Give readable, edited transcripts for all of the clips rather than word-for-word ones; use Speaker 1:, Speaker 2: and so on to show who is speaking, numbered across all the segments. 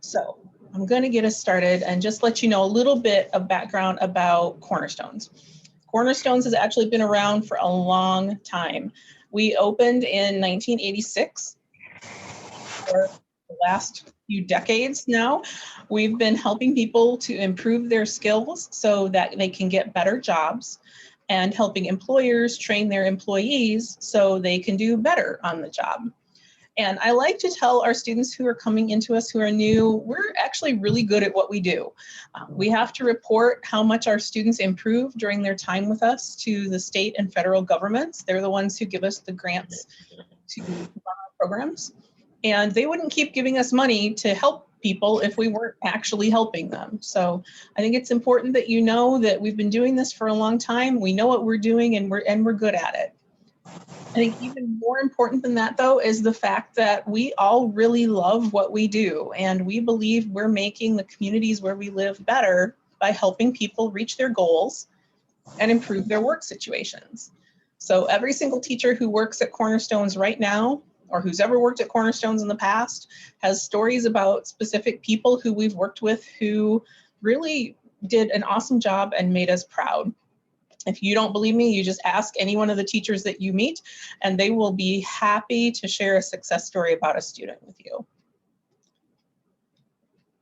Speaker 1: So I'm going to get us started and just let you know a little bit of background about Cornerstones. Cornerstones has actually been around for a long time. We opened in 1986. For the last few decades now, we've been helping people to improve their skills so that they can get better jobs, and helping employers train their employees so they can do better on the job. And I like to tell our students who are coming into us who are new, we're actually really good at what we do. We have to report how much our students improve during their time with us to the state and federal governments. They're the ones who give us the grants to run our programs. And they wouldn't keep giving us money to help people if we weren't actually helping them. So I think it's important that you know that we've been doing this for a long time. We know what we're doing, and we're good at it. I think even more important than that, though, is the fact that we all really love what we do, and we believe we're making the communities where we live better by helping people reach their goals and improve their work situations. So every single teacher who works at Cornerstones right now, or who's ever worked at Cornerstones in the past, has stories about specific people who we've worked with who really did an awesome job and made us proud. If you don't believe me, you just ask any one of the teachers that you meet, and they will be happy to share a success story about a student with you.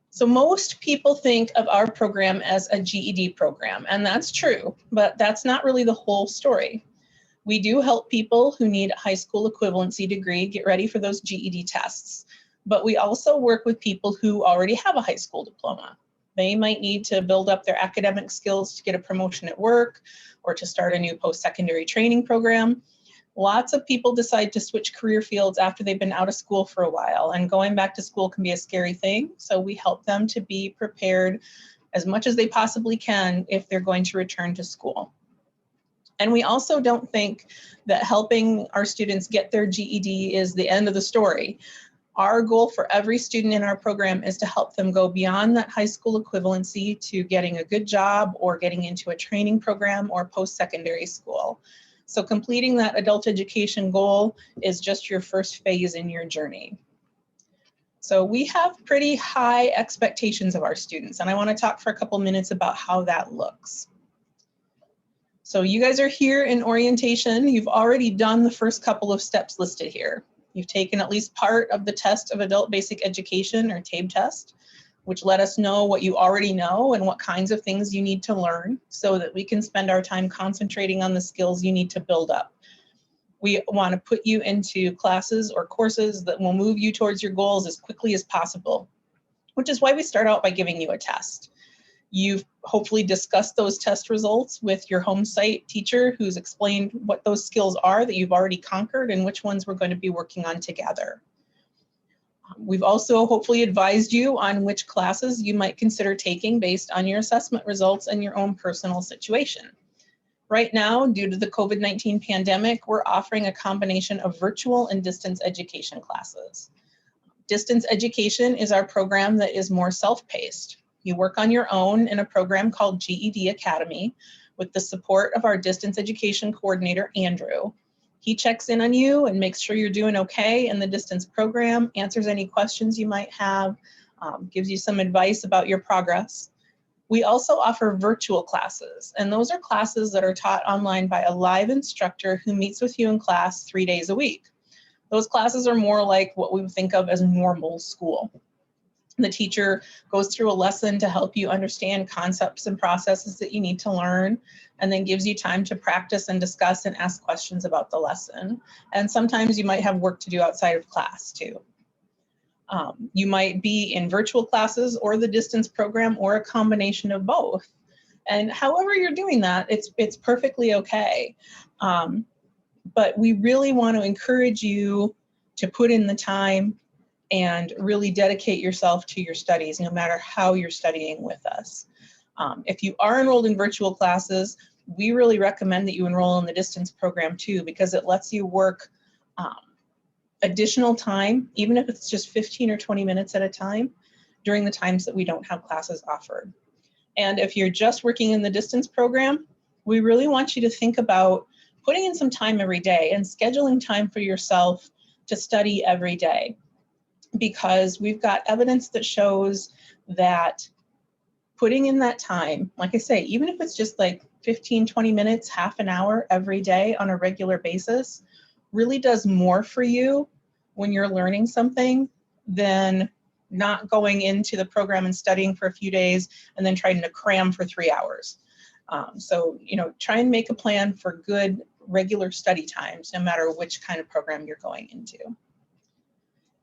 Speaker 1: So most people think of our program as a GED program, and that's true, but that's not really the whole story. We do help people who need a high school equivalency degree get ready for those GED tests, but we also work with people who already have a high school diploma. They might need to build up their academic skills to get a promotion at work or to start a new post-secondary training program. Lots of people decide to switch career fields after they've been out of school for a while, and going back to school can be a scary thing. So we help them to be prepared as much as they possibly can if they're going to return to school. And we also don't think that helping our students get their GED is the end of the story. Our goal for every student in our program is to help them go beyond that high school equivalency to getting a good job or getting into a training program or post-secondary school. So completing that adult education goal is just your first phase in your journey. So we have pretty high expectations of our students, and I want to talk for a couple minutes about how that looks. So you guys are here in orientation. You've already done the first couple of steps listed here. You've taken at least part of the test of adult basic education, or TABE test, which let us know what you already know and what kinds of things you need to learn so that we can spend our time concentrating on the skills you need to build up. We want to put you into classes or courses that will move you towards your goals as quickly as possible, which is why we start out by giving you a test. You've hopefully discussed those test results with your home site teacher, who's explained what those skills are that you've already conquered and which ones we're going to be working on together. We've also hopefully advised you on which classes you might consider taking based on your assessment results and your own personal situation. Right now, due to the COVID-19 pandemic, we're offering a combination of virtual and distance education classes. Distance education is our program that is more self-paced. You work on your own in a program called GED Academy with the support of our distance education coordinator, Andrew. He checks in on you and makes sure you're doing okay in the distance program, answers any questions you might have, gives you some advice about your progress. We also offer virtual classes, and those are classes that are taught online by a live instructor who meets with you in class 3 days a week. Those classes are more like what we would think of as normal school. The teacher goes through a lesson to help you understand concepts and processes that you need to learn, and then gives you time to practice and discuss and ask questions about the lesson. And sometimes you might have work to do outside of class too. You might be in virtual classes or the distance program or a combination of both. And however you're doing that, it's perfectly okay. But we really want to encourage you to put in the time and really dedicate yourself to your studies, no matter how you're studying with us. If you are enrolled in virtual classes, we really recommend that you enroll in the distance program too, because it lets you work additional time, even if it's just 15 or 20 minutes at a time, during the times that we don't have classes offered. And if you're just working in the distance program, we really want you to think about putting in some time every day and scheduling time for yourself to study every day. because we've got evidence that shows that putting in that time, like I say, even if it's just like 15, 20 minutes, half an hour every day on a regular basis, really does more for you when you're learning something than not going into the program and studying for a few days and then trying to cram for 3 hours. So, you know, try and make a plan for good regular study times, no matter which kind of program you're going into.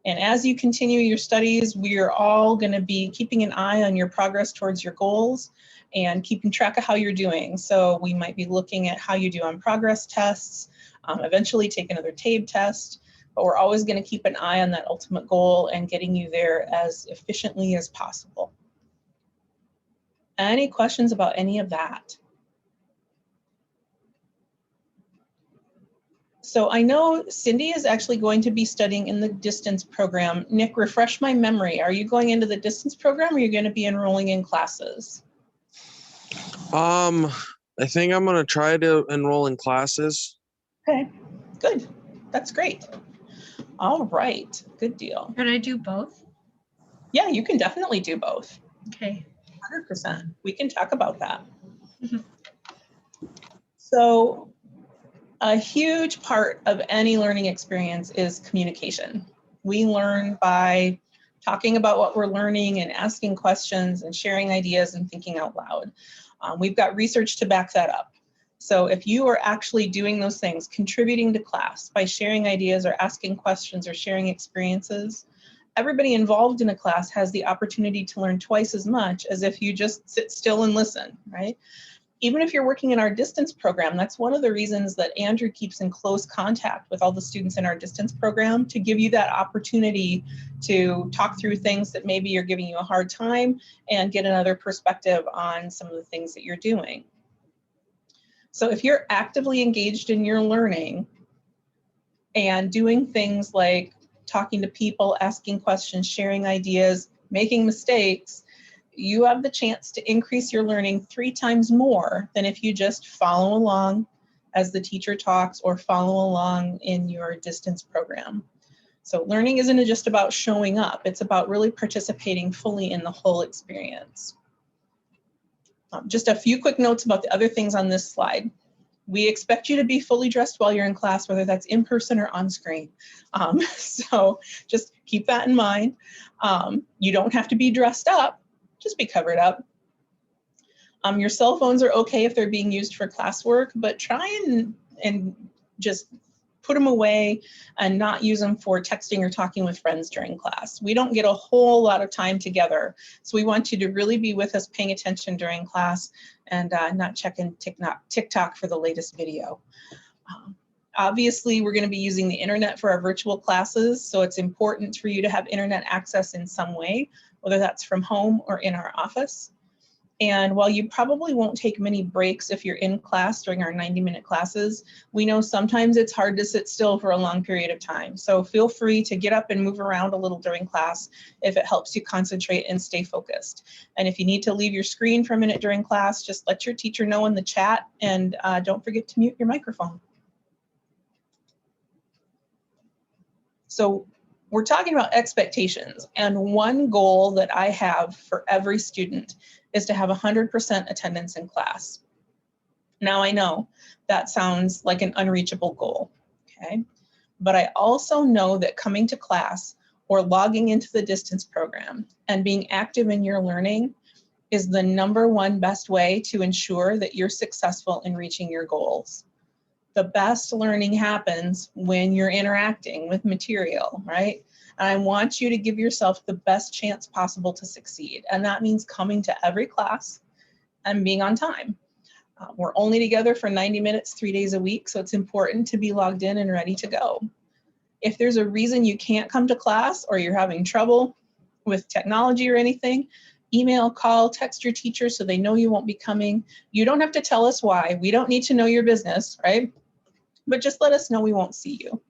Speaker 1: And as you continue your studies, we are all going to be keeping an eye on your progress towards your goals and keeping track of how you're doing. So we might be looking at how you do on progress tests, eventually take another TABE test, but we're always going to keep an eye on that ultimate goal and getting you there as efficiently as possible. Any questions about any of that? So I know Cindy is actually going to be studying in the distance program. Nick, refresh my memory. Are you going into the distance program or are you going to be enrolling in classes?
Speaker 2: I think I'm going to try to enroll in classes.
Speaker 1: Okay, good. That's great. All right, good deal.
Speaker 3: Could I do both?
Speaker 1: Yeah, you can definitely do both.
Speaker 3: Okay.
Speaker 1: 100%. We can talk about that. So a huge part of any learning experience is communication. We learn by talking about what we're learning and asking questions and sharing ideas and thinking out loud. We've got research to back that up. So if you are actually doing those things, contributing to class by sharing ideas or asking questions or sharing experiences, everybody involved in a class has the opportunity to learn twice as much as if you just sit still and listen, right? Even if you're working in our distance program, that's one of the reasons that Andrew keeps in close contact with all the students in our distance program, to give you that opportunity to talk through things that maybe you're giving you a hard time and get another perspective on some of the things that you're doing. So if you're actively engaged in your learning and doing things like talking to people, asking questions, sharing ideas, making mistakes, you have the chance to increase your learning 3 times more than if you just follow along as the teacher talks or follow along in your distance program. So learning isn't just about showing up, it's about really participating fully in the whole experience. Just a few quick notes about the other things on this slide. We expect you to be fully dressed while you're in class, whether that's in person or on screen. So just keep that in mind. You don't have to be dressed up, just be covered up. Your cell phones are okay if they're being used for classwork, but try and just put them away and not use them for texting or talking with friends during class. We don't get a whole lot of time together, so we want you to really be with us paying attention during class and not checking TikTok for the latest video. Obviously, we're going to be using the internet for our virtual classes, so it's important for you to have internet access in some way, whether that's from home or in our office. And while you probably won't take many breaks if you're in class during our 90-minute classes, we know sometimes it's hard to sit still for a long period of time. So feel free to get up and move around a little during class if it helps you concentrate and stay focused. And if you need to leave your screen for a minute during class, just let your teacher know in the chat, and don't forget to mute your microphone. So we're talking about expectations, and one goal that I have for every student is to have 100% attendance in class. Now I know that sounds like an unreachable goal, okay? But I also know that coming to class or logging into the distance program and being active in your learning is the #1 best way to ensure that you're successful in reaching your goals. The best learning happens when you're interacting with material, right? And I want you to give yourself the best chance possible to succeed. And that means coming to every class and being on time. We're only together for 90 minutes, 3 days a week, so it's important to be logged in and ready to go. If there's a reason you can't come to class or you're having trouble with technology or anything, email, call, text your teacher so they know you won't be coming. You don't have to tell us why. We don't need to know your business, right? But just let us know we won't see you.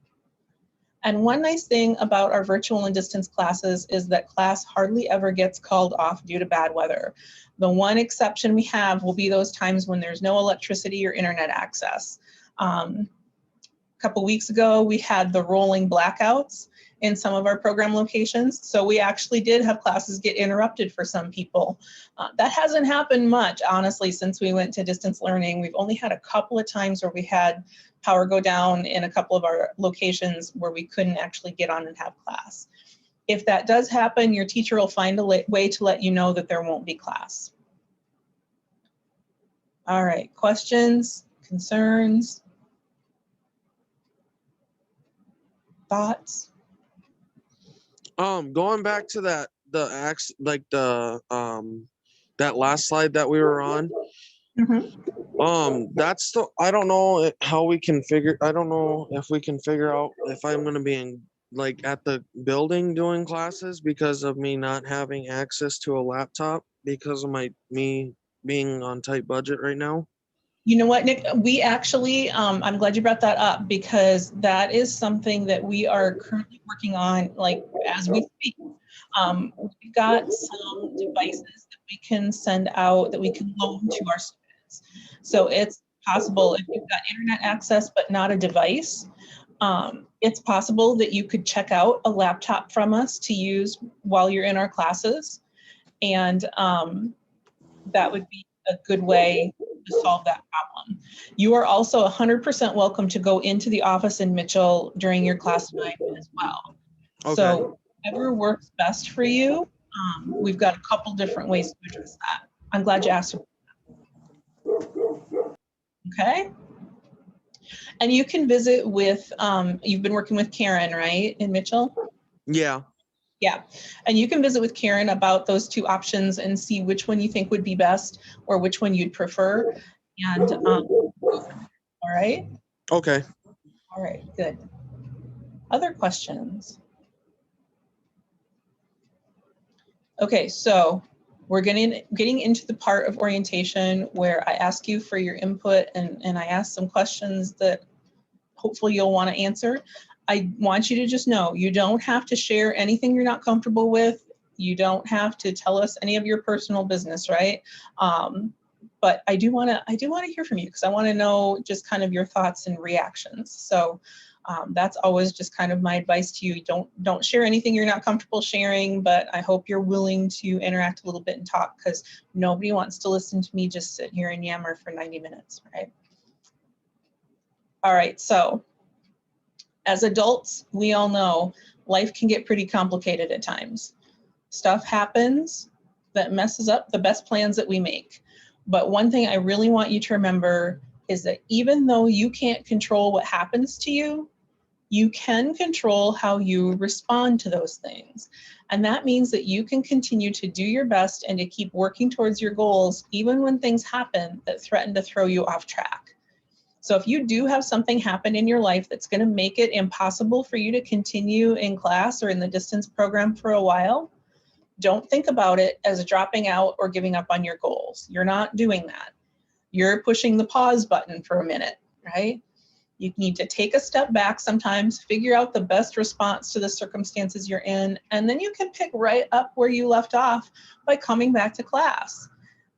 Speaker 1: And one nice thing about our virtual and distance classes is that class hardly ever gets called off due to bad weather. The one exception we have will be those times when there's no electricity or internet access. couple weeks ago, we had the rolling blackouts in some of our program locations. So we actually did have classes get interrupted for some people. That hasn't happened much, honestly, since we went to distance learning. We've only had a couple of times where we had power go down in a couple of our locations where we couldn't actually get on and have class. If that does happen, your teacher will find a way to let you know that there won't be class. All right, questions, concerns, thoughts?
Speaker 2: Going back to that, that last slide that we were on. That's the, I don't know how we can figure, I don't know if we can figure out if I'm gonna be in, like, at the building doing classes because of me not having access to a laptop because of me being on tight budget right now.
Speaker 1: You know what, Nick, we actually, I'm glad you brought that up because that is something that we are currently working on, like, as we speak. We've got some devices that we can send out that we can loan to our students. So it's possible if you've got internet access but not a device, it's possible that you could check out a laptop from us to use while you're in our classes. And that would be a good way to solve that problem. You are also 100% welcome to go into the office in Mitchell during your class time as well.
Speaker 2: Okay.
Speaker 1: So whatever works best for you, we've got a couple different ways to address that. I'm glad you asked. Okay. And you can visit with, you've been working with Karen, right, in Mitchell?
Speaker 2: Yeah.
Speaker 1: Yeah, and you can visit with Karen about those two options and see which one you think would be best or which one you'd prefer. And all right.
Speaker 2: Okay.
Speaker 1: All right, good. Other questions? Okay, so we're getting into the part of orientation where I ask you for your input and I ask some questions that hopefully you'll want to answer. I want you to just know you don't have to share anything you're not comfortable with. You don't have to tell us any of your personal business, right? But I do want to hear from you because I want to know just kind of your thoughts and reactions. So that's always just kind of my advice to you. Don't share anything you're not comfortable sharing, but I hope you're willing to interact a little bit and talk because nobody wants to listen to me just sit here and yammer for 90 minutes, right? All right, so as adults, we all know life can get pretty complicated at times. Stuff happens that messes up the best plans that we make. But one thing I really want you to remember is that even though you can't control what happens to you, you can control how you respond to those things. And that means that you can continue to do your best and to keep working towards your goals, even when things happen that threaten to throw you off track. So if you do have something happen in your life that's going to make it impossible for you to continue in class or in the distance program for a while, don't think about it as dropping out or giving up on your goals. You're not doing that. You're pushing the pause button for a minute, right? You need to take a step back sometimes, figure out the best response to the circumstances you're in, and then you can pick right up where you left off by coming back to class.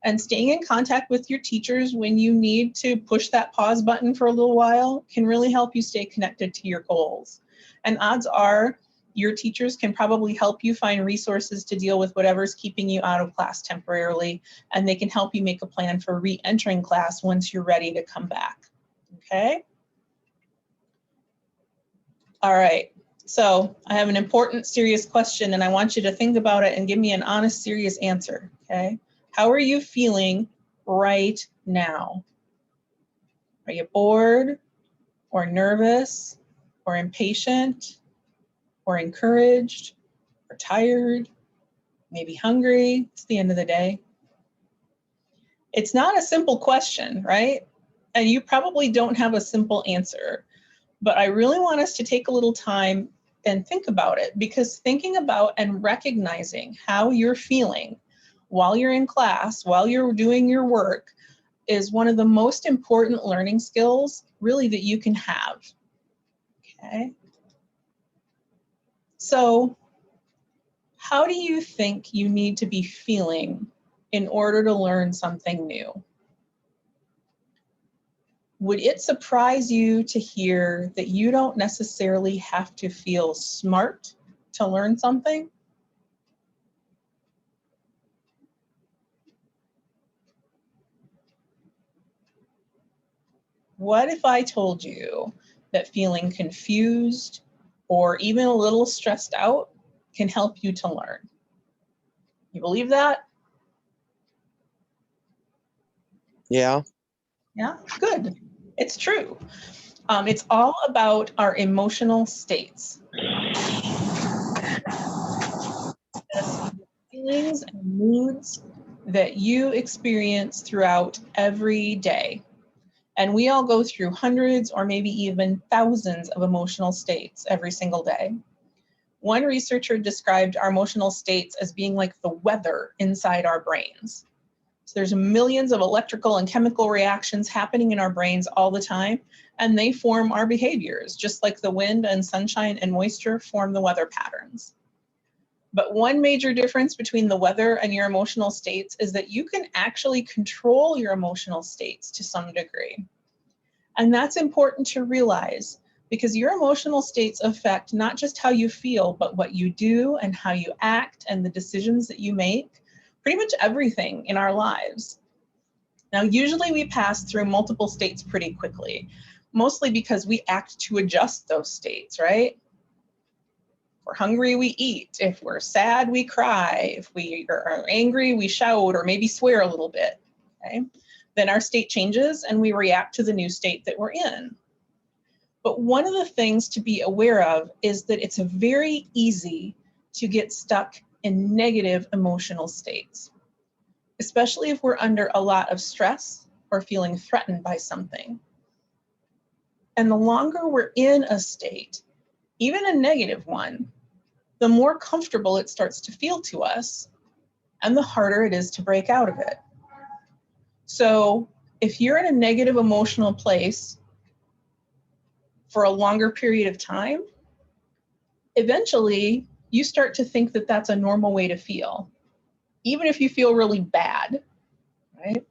Speaker 1: And staying in contact with your teachers when you need to push that pause button for a little while can really help you stay connected to your goals. And odds are your teachers can probably help you find resources to deal with whatever's keeping you out of class temporarily, and they can help you make a plan for re-entering class once you're ready to come back, okay? All right, so I have an important, serious question, and I want you to think about it and give me an honest, serious answer, okay? How are you feeling right now? Are you bored or nervous or impatient or encouraged or tired, maybe hungry? It's the end of the day. It's not a simple question, right? And you probably don't have a simple answer, but I really want us to take a little time and think about it, because thinking about and recognizing how you're feeling while you're in class, while you're doing your work, is one of the most important learning skills really that you can have, okay? So how do you think you need to be feeling in order to learn something new? Would it surprise you to hear that you don't necessarily have to feel smart to learn something? What if I told you that feeling confused or even a little stressed out can help you to learn? You believe that?
Speaker 2: Yeah.
Speaker 1: Yeah, good. It's true. It's all about our emotional states. Feelings and moods that you experience throughout every day. And we all go through hundreds or maybe even thousands of emotional states every single day. One researcher described our emotional states as being like the weather inside our brains. So there's millions of electrical and chemical reactions happening in our brains all the time, and they form our behaviors, just like the wind and sunshine and moisture form the weather patterns. But one major difference between the weather and your emotional states is that you can actually control your emotional states to some degree. And that's important to realize because your emotional states affect not just how you feel, but what you do and how you act and the decisions that you make, pretty much everything in our lives. Now, usually we pass through multiple states pretty quickly, mostly because we act to adjust those states, right? If we're hungry, we eat. If we're sad, we cry. If we are angry, we shout or maybe swear a little bit, okay? Then our state changes and we react to the new state that we're in. But one of the things to be aware of is that it's very easy to get stuck in negative emotional states, especially if we're under a lot of stress or feeling threatened by something. And the longer we're in a state, even a negative one, the more comfortable it starts to feel to us and the harder it is to break out of it. So if you're in a negative emotional place for a longer period of time, eventually you start to think that that's a normal way to feel, even if you feel really bad, right?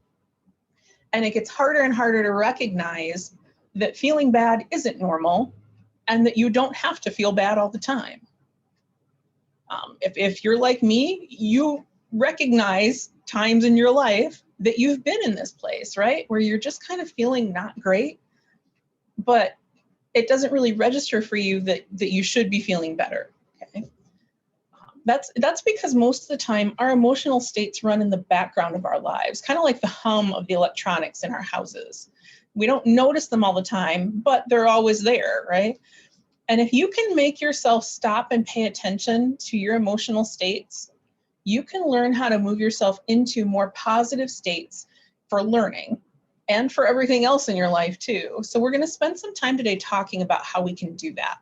Speaker 1: And it gets harder and harder to recognize that feeling bad isn't normal and that you don't have to feel bad all the time. If you're like me, you recognize times in your life that you've been in this place, right? Where you're just kind of feeling not great, but it doesn't really register for you that you should be feeling better, okay? That's because most of the time our emotional states run in the background of our lives, kind of like the hum of the electronics in our houses. We don't notice them all the time, but they're always there, right? And if you can make yourself stop and pay attention to your emotional states, you can learn how to move yourself into more positive states for learning and for everything else in your life too. So we're going to spend some time today talking about how we can do that.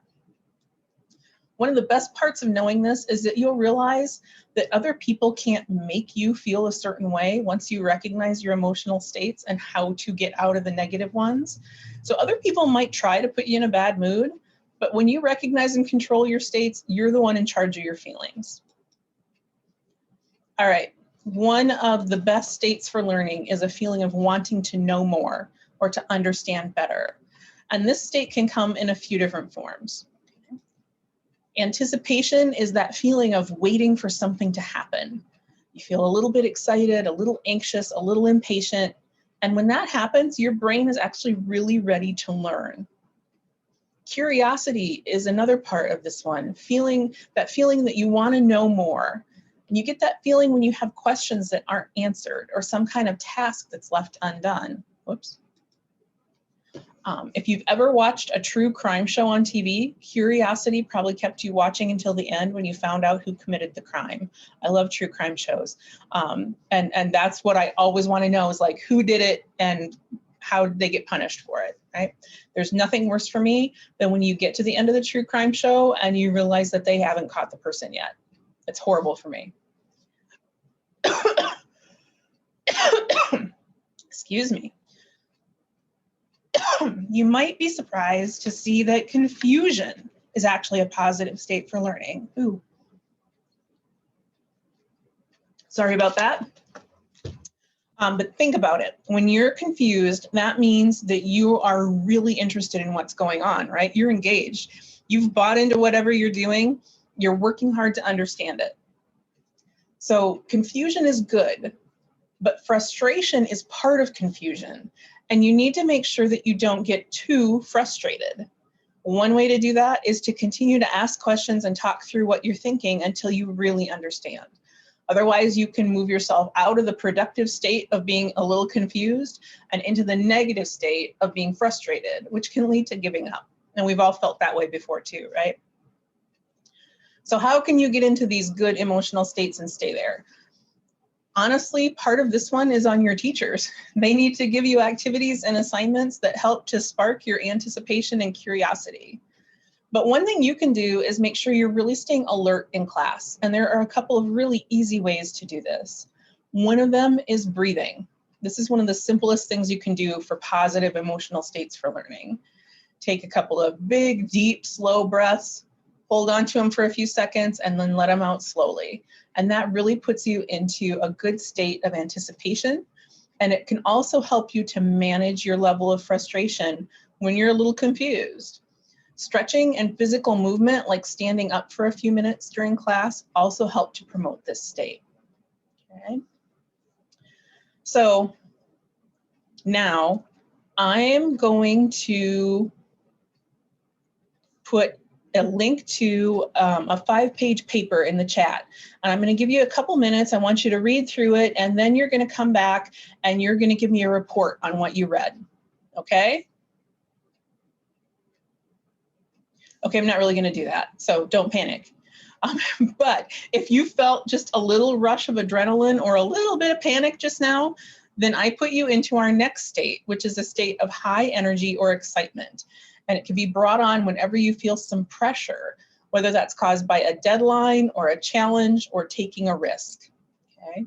Speaker 1: One of the best parts of knowing this is that you'll realize that other people can't make you feel a certain way once you recognize your emotional states and how to get out of the negative ones. So other people might try to put you in a bad mood, but when you recognize and control your states, you're the one in charge of your feelings. All right, one of the best states for learning is a feeling of wanting to know more or to understand better. And this state can come in a few different forms. Anticipation is that feeling of waiting for something to happen. You feel a little bit excited, a little anxious, a little impatient. And when that happens, your brain is actually really ready to learn. Curiosity is another part of this one, feeling that you want to know more. And you get that feeling when you have questions that aren't answered or some kind of task that's left undone. Whoops. If you've ever watched a true crime show on TV, curiosity probably kept you watching until the end when you found out who committed the crime. I love true crime shows. And that's what I always want to know is like, who did it and how did they get punished for it, right? There's nothing worse for me than when you get to the end of the true crime show and you realize that they haven't caught the person yet. It's horrible for me. Excuse me. You might be surprised to see that confusion is actually a positive state for learning. Ooh. Sorry about that. But think about it. When you're confused, that means that you are really interested in what's going on, right? You're engaged. You've bought into whatever you're doing. You're working hard to understand it. So confusion is good, but frustration is part of confusion. And you need to make sure that you don't get too frustrated. One way to do that is to continue to ask questions and talk through what you're thinking until you really understand. Otherwise, you can move yourself out of the productive state of being a little confused and into the negative state of being frustrated, which can lead to giving up. And we've all felt that way before too, right? So how can you get into these good emotional states and stay there? Honestly, part of this one is on your teachers. They need to give you activities and assignments that help to spark your anticipation and curiosity. But one thing you can do is make sure you're really staying alert in class. And there are a couple of really easy ways to do this. One of them is breathing. This is one of the simplest things you can do for positive emotional states for learning. Take a couple of big, deep, slow breaths, hold on to them for a few seconds, and then let them out slowly. And that really puts you into a good state of anticipation. And it can also help you to manage your level of frustration when you're a little confused. Stretching and physical movement, like standing up for a few minutes during class, also help to promote this state. Okay. So now I'm going to put a link to a 5-page paper in the chat. And I'm going to give you a couple minutes. I want you to read through it, and then you're going to come back and you're going to give me a report on what you read. Okay? Okay, I'm not really going to do that, so don't panic. But if you felt just a little rush of adrenaline or a little bit of panic just now, then I put you into our next state, which is a state of high energy or excitement. And it can be brought on whenever you feel some pressure, whether that's caused by a deadline or a challenge or taking a risk. Okay.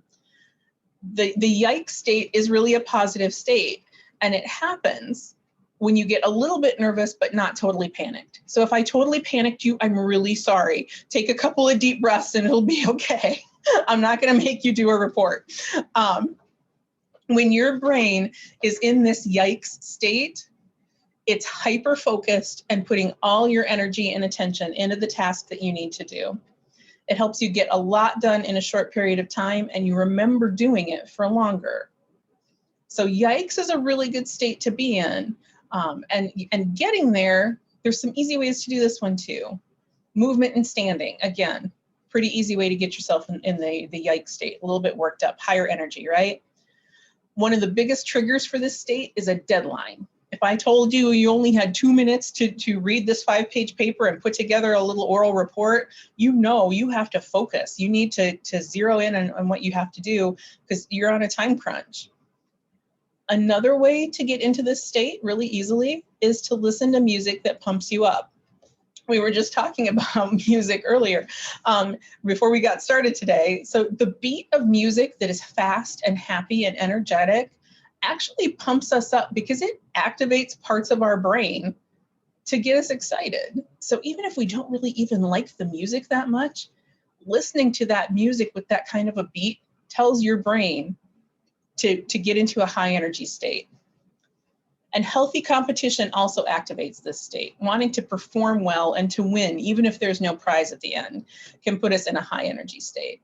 Speaker 1: The yikes state is really a positive state, and it happens when you get a little bit nervous but not totally panicked. So if I totally panicked you, I'm really sorry. Take a couple of deep breaths and it'll be okay. I'm not going to make you do a report. When your brain is in this yikes state, it's hyper-focused and putting all your energy and attention into the task that you need to do. It helps you get a lot done in a short period of time, and you remember doing it for longer. So yikes is a really good state to be in. And getting there, there's some easy ways to do this one too. Movement and standing, again, pretty easy way to get yourself in the yikes state, a little bit worked up, higher energy, right? One of the biggest triggers for this state is a deadline. If I told you you only had 2 minutes to read this 5-page paper and put together a little oral report, you know you have to focus. You need to zero in on what you have to do because you're on a time crunch. Another way to get into this state really easily is to listen to music that pumps you up. We were just talking about music earlier before we got started today. So the beat of music that is fast and happy and energetic actually pumps us up because it activates parts of our brain to get us excited. So even if we don't really even like the music that much, listening to that music with that kind of a beat tells your brain to get into a high energy state. And healthy competition also activates this state. Wanting to perform well and to win, even if there's no prize at the end, can put us in a high energy state.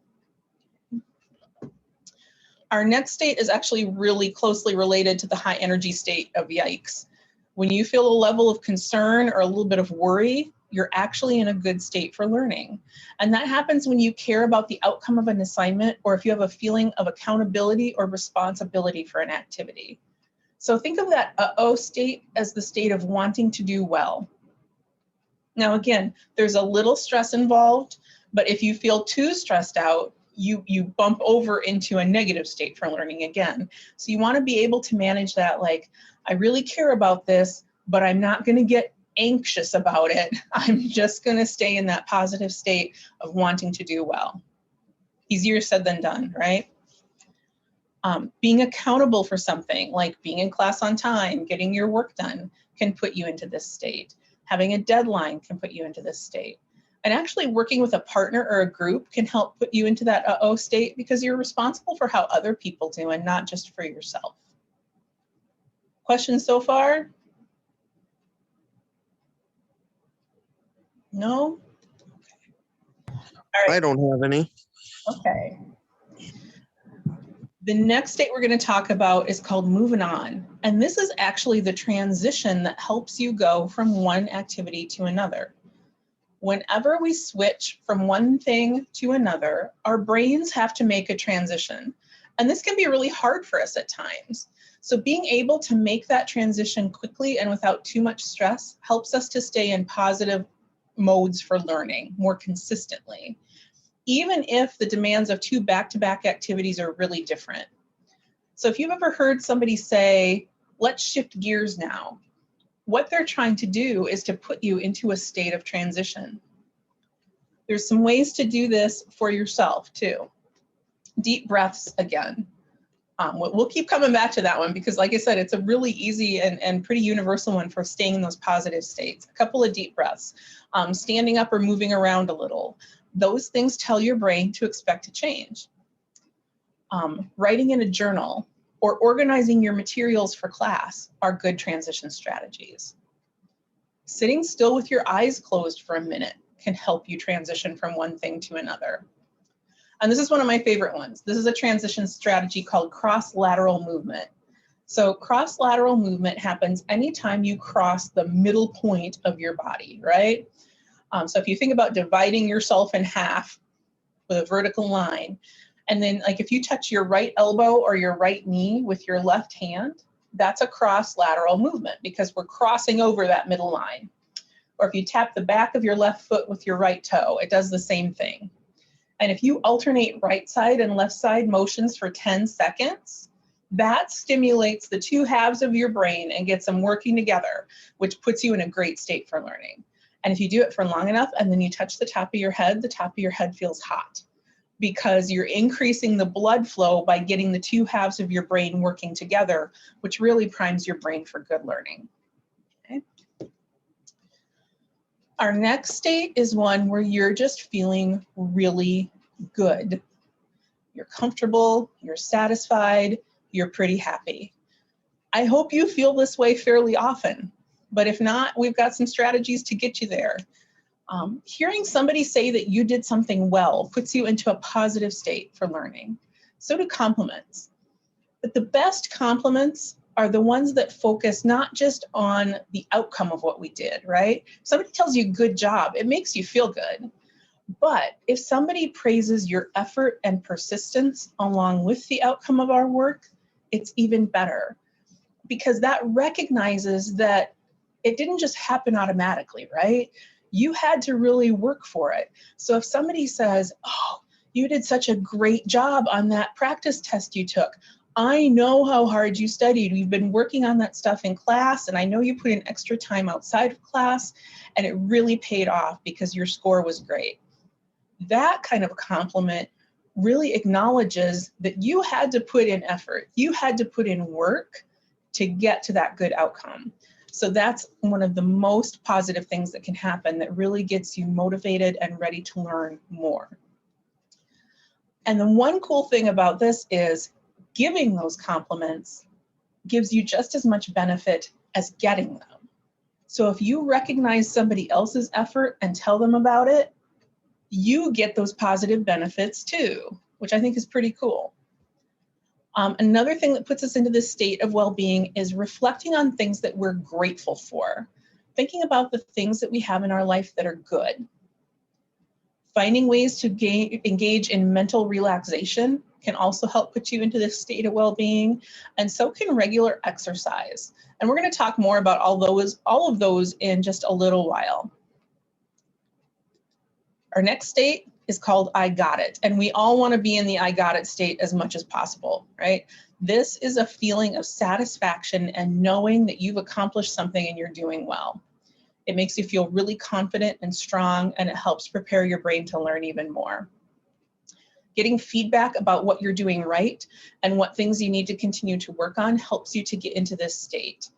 Speaker 1: Our next state is actually really closely related to the high energy state of yikes. When you feel a level of concern or a little bit of worry, you're actually in a good state for learning. And that happens when you care about the outcome of an assignment, or if you have a feeling of accountability or responsibility for an activity. So think of that uh-oh state as the state of wanting to do well. Now, again, there's a little stress involved, but if you feel too stressed out, you bump over into a negative state for learning again. So you want to be able to manage that, like, I really care about this, but I'm not going to get anxious about it. I'm just going to stay in that positive state of wanting to do well. Easier said than done, right? Being accountable for something, like being in class on time, getting your work done, can put you into this state. Having a deadline can put you into this state. And actually working with a partner or a group can help put you into that uh-oh state, because you're responsible for how other people do and not just for yourself. Questions so far? No? Okay. All right.
Speaker 2: I don't have any.
Speaker 1: Okay. The next state we're going to talk about is called moving on. And this is actually the transition that helps you go from one activity to another. Whenever we switch from one thing to another, our brains have to make a transition. And this can be really hard for us at times. So being able to make that transition quickly and without too much stress helps us to stay in positive modes for learning more consistently, even if the demands of two back-to-back activities are really different. So if you've ever heard somebody say, let's shift gears now, what they're trying to do is to put you into a state of transition. There's some ways to do this for yourself too. Deep breaths again. We'll keep coming back to that one because, like I said, it's a really easy and pretty universal one for staying in those positive states. A couple of deep breaths, standing up or moving around a little. Those things tell your brain to expect to change. Writing in a journal or organizing your materials for class are good transition strategies. Sitting still with your eyes closed for a minute can help you transition from one thing to another. And this is one of my favorite ones. This is a transition strategy called cross-lateral movement. So cross-lateral movement happens anytime you cross the middle point of your body, right? So if you think about dividing yourself in half with a vertical line, and then like if you touch your right elbow or your right knee with your left hand, that's a cross-lateral movement because we're crossing over that middle line. Or if you tap the back of your left foot with your right toe, it does the same thing. And if you alternate right side and left side motions for 10 seconds, that stimulates the two halves of your brain and gets them working together, which puts you in a great state for learning. And if you do it for long enough and then you touch the top of your head feels hot because you're increasing the blood flow by getting the two halves of your brain working together, which really primes your brain for good learning. Okay. Our next state is one where you're just feeling really good. You're comfortable, you're satisfied, you're pretty happy. I hope you feel this way fairly often, but if not, we've got some strategies to get you there. Hearing somebody say that you did something well puts you into a positive state for learning. So do compliments. But the best compliments are the ones that focus not just on the outcome of what we did, right? If somebody tells you good job, it makes you feel good. But if somebody praises your effort and persistence along with the outcome of our work, it's even better because that recognizes that it didn't just happen automatically, right? You had to really work for it. So if somebody says, oh, you did such a great job on that practice test you took. I know how hard you studied. We've been working on that stuff in class, and I know you put in extra time outside of class, and it really paid off because your score was great. That kind of compliment really acknowledges that you had to put in effort. You had to put in work to get to that good outcome. So that's one of the most positive things that can happen that really gets you motivated and ready to learn more. And the one cool thing about this is giving those compliments gives you just as much benefit as getting them. So if you recognize somebody else's effort and tell them about it, you get those positive benefits too, which I think is pretty cool. Another thing that puts us into this state of well-being is reflecting on things that we're grateful for. Thinking about the things that we have in our life that are good. Finding ways to engage in mental relaxation can also help put you into this state of well-being, and so can regular exercise. And we're going to talk more about all of those in just a little while. Our next state is called I got it. And we all want to be in the I got it state as much as possible, right? This is a feeling of satisfaction and knowing that you've accomplished something and you're doing well. It makes you feel really confident and strong, and it helps prepare your brain to learn even more. Getting feedback about what you're doing right and what things you need to continue to work on helps you to get into this state.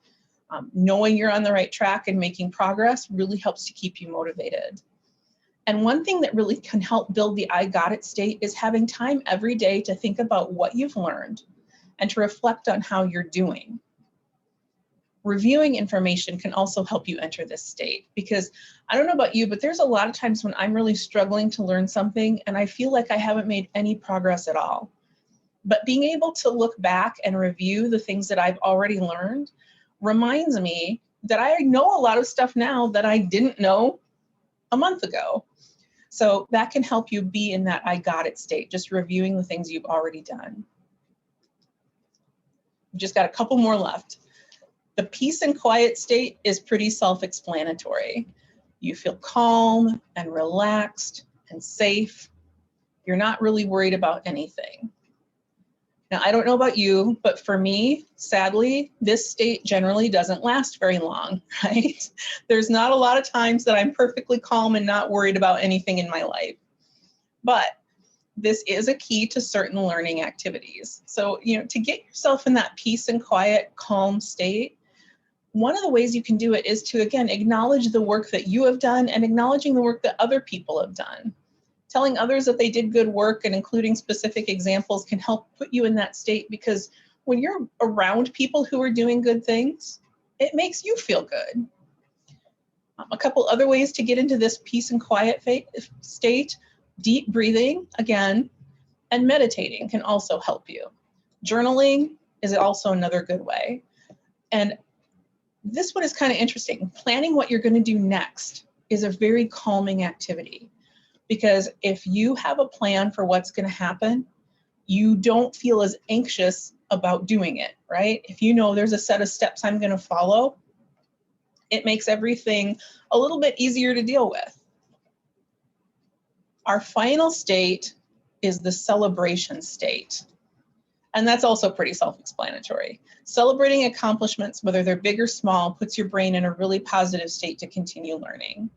Speaker 1: Knowing you're on the right track and making progress really helps to keep you motivated. And one thing that really can help build the I got it state is having time every day to think about what you've learned and to reflect on how you're doing. Reviewing information can also help you enter this state, because I don't know about you, but there's a lot of times when I'm really struggling to learn something and I feel like I haven't made any progress at all. But being able to look back and review the things that I've already learned reminds me that I know a lot of stuff now that I didn't know a month ago. So that can help you be in that I got it state, just reviewing the things you've already done. We've just got a couple more left. The peace and quiet state is pretty self-explanatory. You feel calm and relaxed and safe. You're not really worried about anything. Now, I don't know about you, but for me, sadly, this state generally doesn't last very long, right? There's not a lot of times that I'm perfectly calm and not worried about anything in my life. But this is a key to certain learning activities. So, to get yourself in that peace and quiet, calm state, one of the ways you can do it is to, again, acknowledge the work that you have done and acknowledging the work that other people have done. Telling others that they did good work and including specific examples can help put you in that state, because when you're around people who are doing good things, it makes you feel good. A couple other ways to get into this peace and quiet state: deep breathing, again, and meditating can also help you. Journaling is also another good way. And this one is kind of interesting. Planning what you're going to do next is a very calming activity, because if you have a plan for what's going to happen, you don't feel as anxious about doing it, right? If you know there's a set of steps I'm going to follow, it makes everything a little bit easier to deal with. Our final state is the celebration state. And that's also pretty self-explanatory. Celebrating accomplishments, whether they're big or small, puts your brain in a really positive state to continue learning.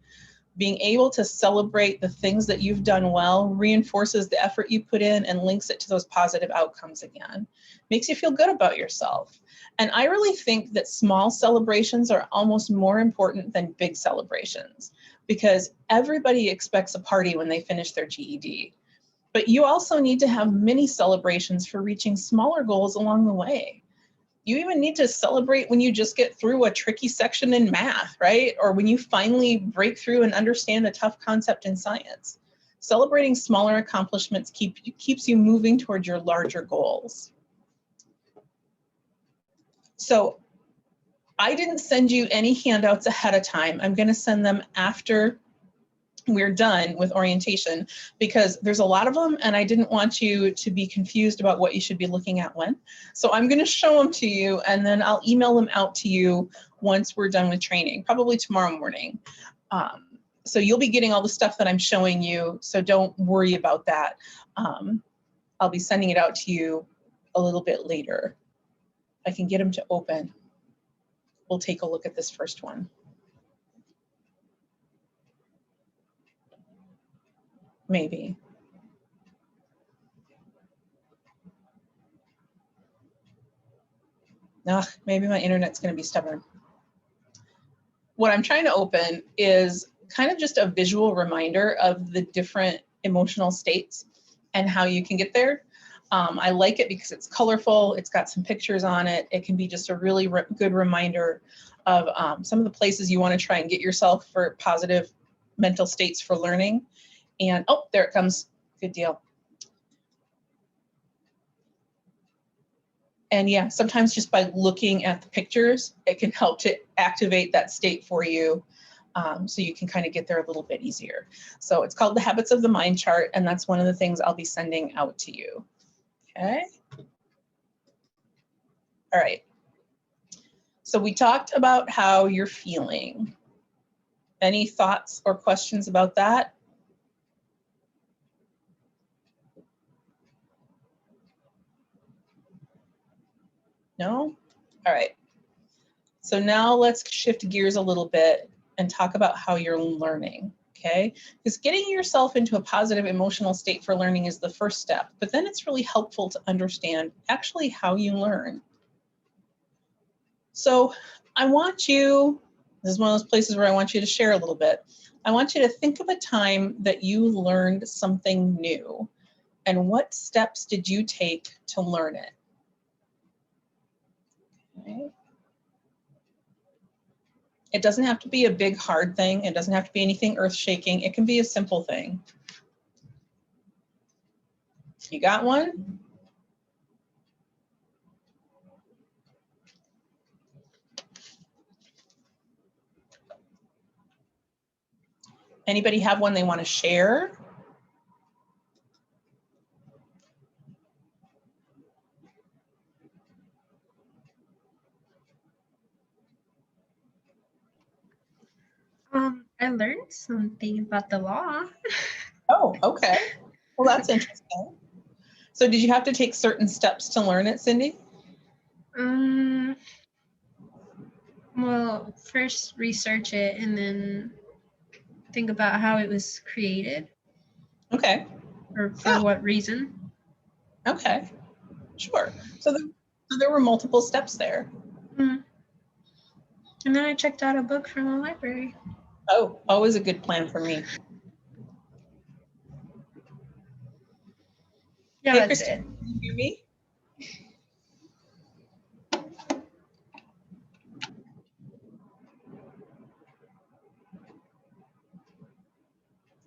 Speaker 1: Being able to celebrate the things that you've done well reinforces the effort you put in and links it to those positive outcomes again. Makes you feel good about yourself. And I really think that small celebrations are almost more important than big celebrations, because everybody expects a party when they finish their GED. But you also need to have mini celebrations for reaching smaller goals along the way. You even need to celebrate when you just get through a tricky section in math, right? Or when you finally break through and understand a tough concept in science. Celebrating smaller accomplishments keeps you moving towards your larger goals. So I didn't send you any handouts ahead of time. I'm going to send them after we're done with orientation, because there's a lot of them and I didn't want you to be confused about what you should be looking at when. So I'm going to show them to you and then I'll email them out to you once we're done with training, probably tomorrow morning. So you'll be getting all the stuff that I'm showing you, so don't worry about that. I'll be sending it out to you a little bit later. I can get them to open. We'll take a look at this first one. Maybe. Maybe my internet's going to be stubborn. What I'm trying to open is kind of just a visual reminder of the different emotional states and how you can get there. I like it because it's colorful, it's got some pictures on it. It can be just a really good reminder of some of the places you want to try and get yourself for positive mental states for learning. And oh, there it comes. Good deal. And yeah, sometimes just by looking at the pictures, it can help to activate that state for you, so you can kind of get there a little bit easier. So it's called the Habits of the Mind chart, and that's one of the things I'll be sending out to you. Okay. All right. So we talked about how you're feeling. Any thoughts or questions about that? No? All right. So now let's shift gears a little bit and talk about how you're learning, okay? Because getting yourself into a positive emotional state for learning is the first step, but then it's really helpful to understand actually how you learn. So I want you, this is one of those places where I want you to share a little bit. I want you to think of a time that you learned something new, and what steps did you take to learn it? Okay. It doesn't have to be a big, hard thing. It doesn't have to be anything earth-shaking. It can be a simple thing. You got one? Anybody have one they want to share?
Speaker 3: I learned something about the law.
Speaker 1: Oh, okay. Well, that's interesting. So did you have to take certain steps to learn it, Cindy?
Speaker 3: Well, first research it and then think about how it was created.
Speaker 1: Okay.
Speaker 3: Or for what reason.
Speaker 1: Okay. Sure. So there were multiple steps there.
Speaker 3: Mm. And then I checked out a book from the library.
Speaker 1: Oh, always a good plan for me.
Speaker 3: Yeah,
Speaker 1: Hey,
Speaker 3: that's
Speaker 1: Christine,
Speaker 3: it.
Speaker 1: can you hear me?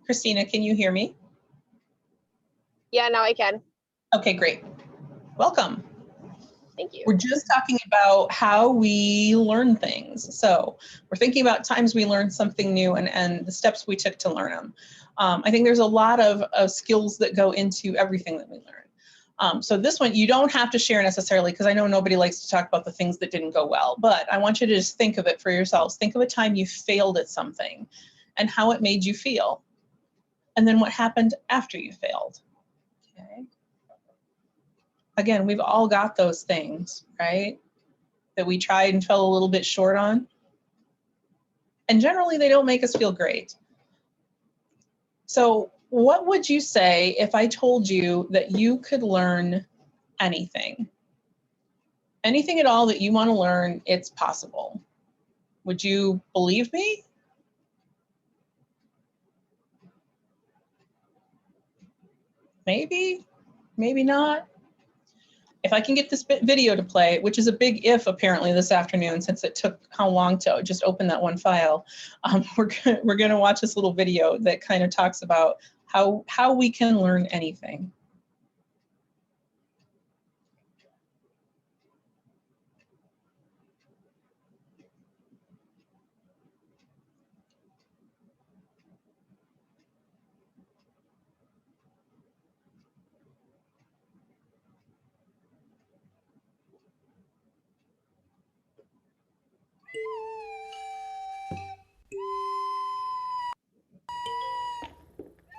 Speaker 1: Christina, can you hear me?
Speaker 4: Yeah, now I can.
Speaker 1: Okay, great. Welcome.
Speaker 4: Thank you.
Speaker 1: We're just talking about how we learn things. So we're thinking about times we learned something new and the steps we took to learn them. I think there's a lot of skills that go into everything that we learn. So this one, you don't have to share necessarily, because I know nobody likes to talk about the things that didn't go well, but I want you to just think of it for yourselves. Think of a time you failed at something and how it made you feel. And then what happened after you failed. Okay. Again, we've all got those things, right? That we tried and fell a little bit short on. And generally they don't make us feel great. So what would you say if I told you that you could learn anything? Anything at all that you want to learn, it's possible. Would you believe me? Maybe, maybe not. If I can get this video to play, which is a big if apparently this afternoon, since it took how long to just open that one file, we're gonna watch this little video that kind of talks about how we can learn anything.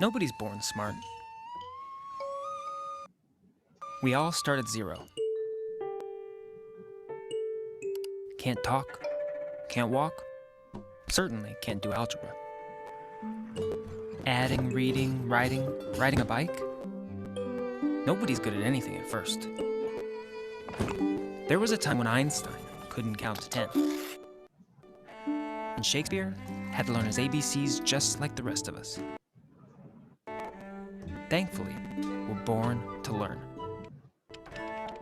Speaker 5: Nobody's born smart. We all start at zero. Can't talk, can't walk, certainly can't do algebra. Adding, reading, writing, riding a bike. Nobody's good at anything at first. There was a time when Einstein couldn't count to 10. And Shakespeare had to learn his ABCs just like the rest of us. Thankfully, we're born to learn.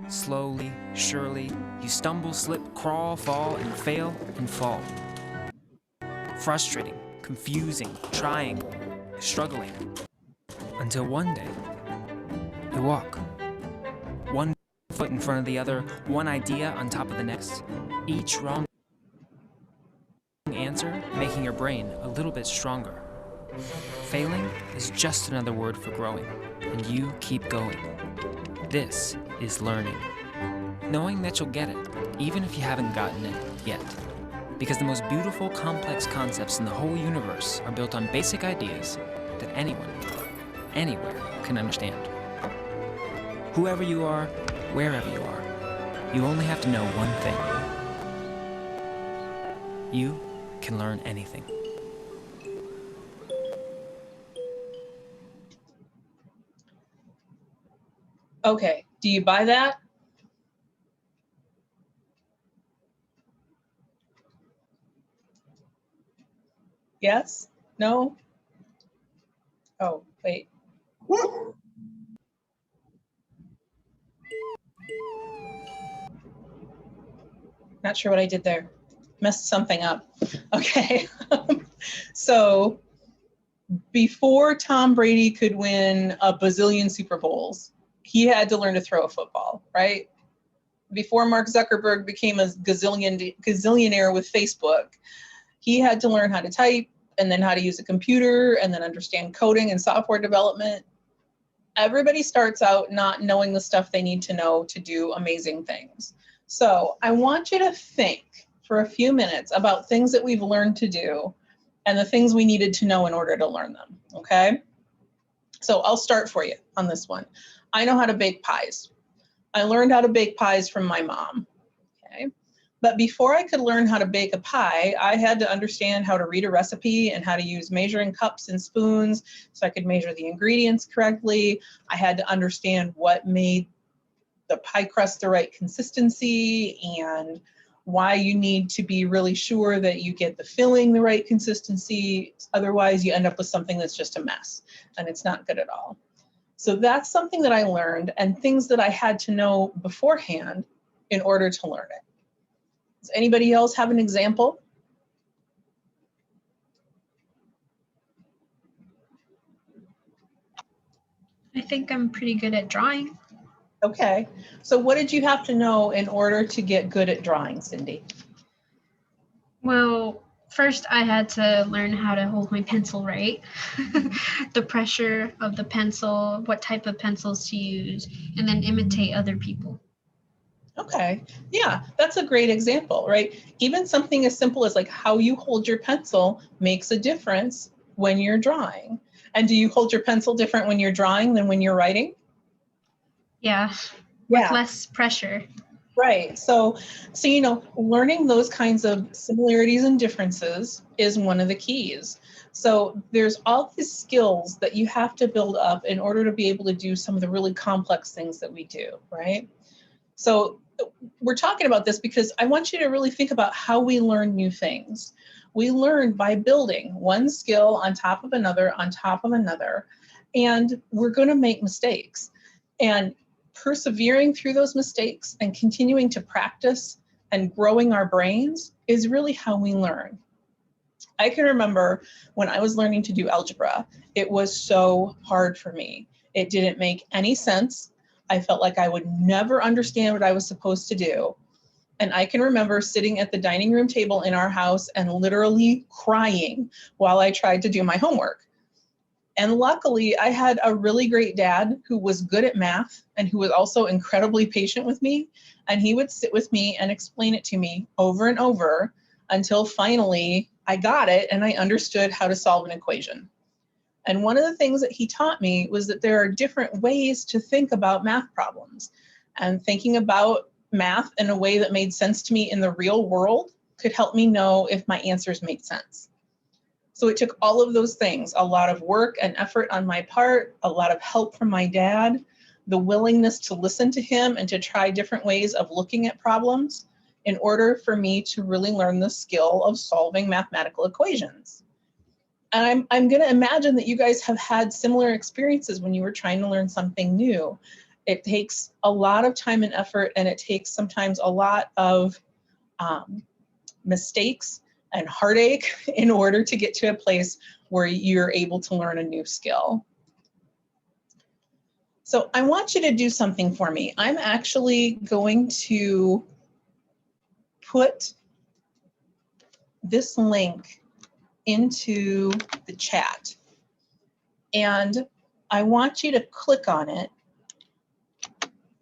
Speaker 5: Slowly, surely, you stumble, slip, crawl, fall, and fail, and fall. Frustrating, confusing, trying, struggling. Until one day, you walk. One foot in front of the other, one idea on top of the next. Each wrong answer making your brain a little bit stronger. Failing is just another word for growing, and you keep going. This is learning. Knowing that you'll get it, even if you haven't gotten it yet. Because the most beautiful, complex concepts in the whole universe are built on basic ideas that anyone, anywhere, can understand. Whoever you are, wherever you are, you only have to know one thing. You can learn anything.
Speaker 1: Okay, do you buy that? Yes? No? Oh, wait. Not sure what I did there. Messed something up. Okay. So before Tom Brady could win a bazillion Super Bowls, he had to learn to throw a football, right? Before Mark Zuckerberg became a gazillionaire with Facebook, he had to learn how to type and then how to use a computer and then understand coding and software development. Everybody starts out not knowing the stuff they need to know to do amazing things. So I want you to think for a few minutes about things that we've learned to do and the things we needed to know in order to learn them, okay? So I'll start for you on this one. I know how to bake pies. I learned how to bake pies from my mom, okay? But before I could learn how to bake a pie, I had to understand how to read a recipe and how to use measuring cups and spoons so I could measure the ingredients correctly. I had to understand what made the pie crust the right consistency and why you need to be really sure that you get the filling the right consistency. Otherwise, you end up with something that's just a mess and it's not good at all. So that's something that I learned and things that I had to know beforehand in order to learn it. Does anybody else have an example?
Speaker 3: I think I'm pretty good at drawing.
Speaker 1: Okay, so what did you have to know in order to get good at drawing, Cindy?
Speaker 3: Well, first I had to learn how to hold my pencil right, the pressure of the pencil, what type of pencils to use, and then imitate other people.
Speaker 1: Okay, yeah, that's a great example, right? Even something as simple as like how you hold your pencil makes a difference when you're drawing. And do you hold your pencil different when you're drawing than when you're writing?
Speaker 3: Yeah, with less pressure.
Speaker 1: Right. So, you know, learning those kinds of similarities and differences is one of the keys. So there's all these skills that you have to build up in order to be able to do some of the really complex things that we do, right? So we're talking about this because I want you to really think about how we learn new things. We learn by building one skill on top of another, on top of another, and we're going to make mistakes. And persevering through those mistakes and continuing to practice and growing our brains is really how we learn. I can remember when I was learning to do algebra, it was so hard for me. It didn't make any sense. I felt like I would never understand what I was supposed to do. And I can remember sitting at the dining room table in our house and literally crying while I tried to do my homework. And luckily, I had a really great dad who was good at math and who was also incredibly patient with me. And he would sit with me and explain it to me over and over until finally I got it and I understood how to solve an equation. And one of the things that he taught me was that there are different ways to think about math problems. And thinking about math in a way that made sense to me in the real world could help me know if my answers made sense. So it took all of those things, a lot of work and effort on my part, a lot of help from my dad, the willingness to listen to him and to try different ways of looking at problems in order for me to really learn the skill of solving mathematical equations. And I'm going to imagine that you guys have had similar experiences when you were trying to learn something new. It takes a lot of time and effort, and it takes sometimes a lot of mistakes and heartache in order to get to a place where you're able to learn a new skill. So I want you to do something for me. I'm actually going to put this link into the chat. And I want you to click on it.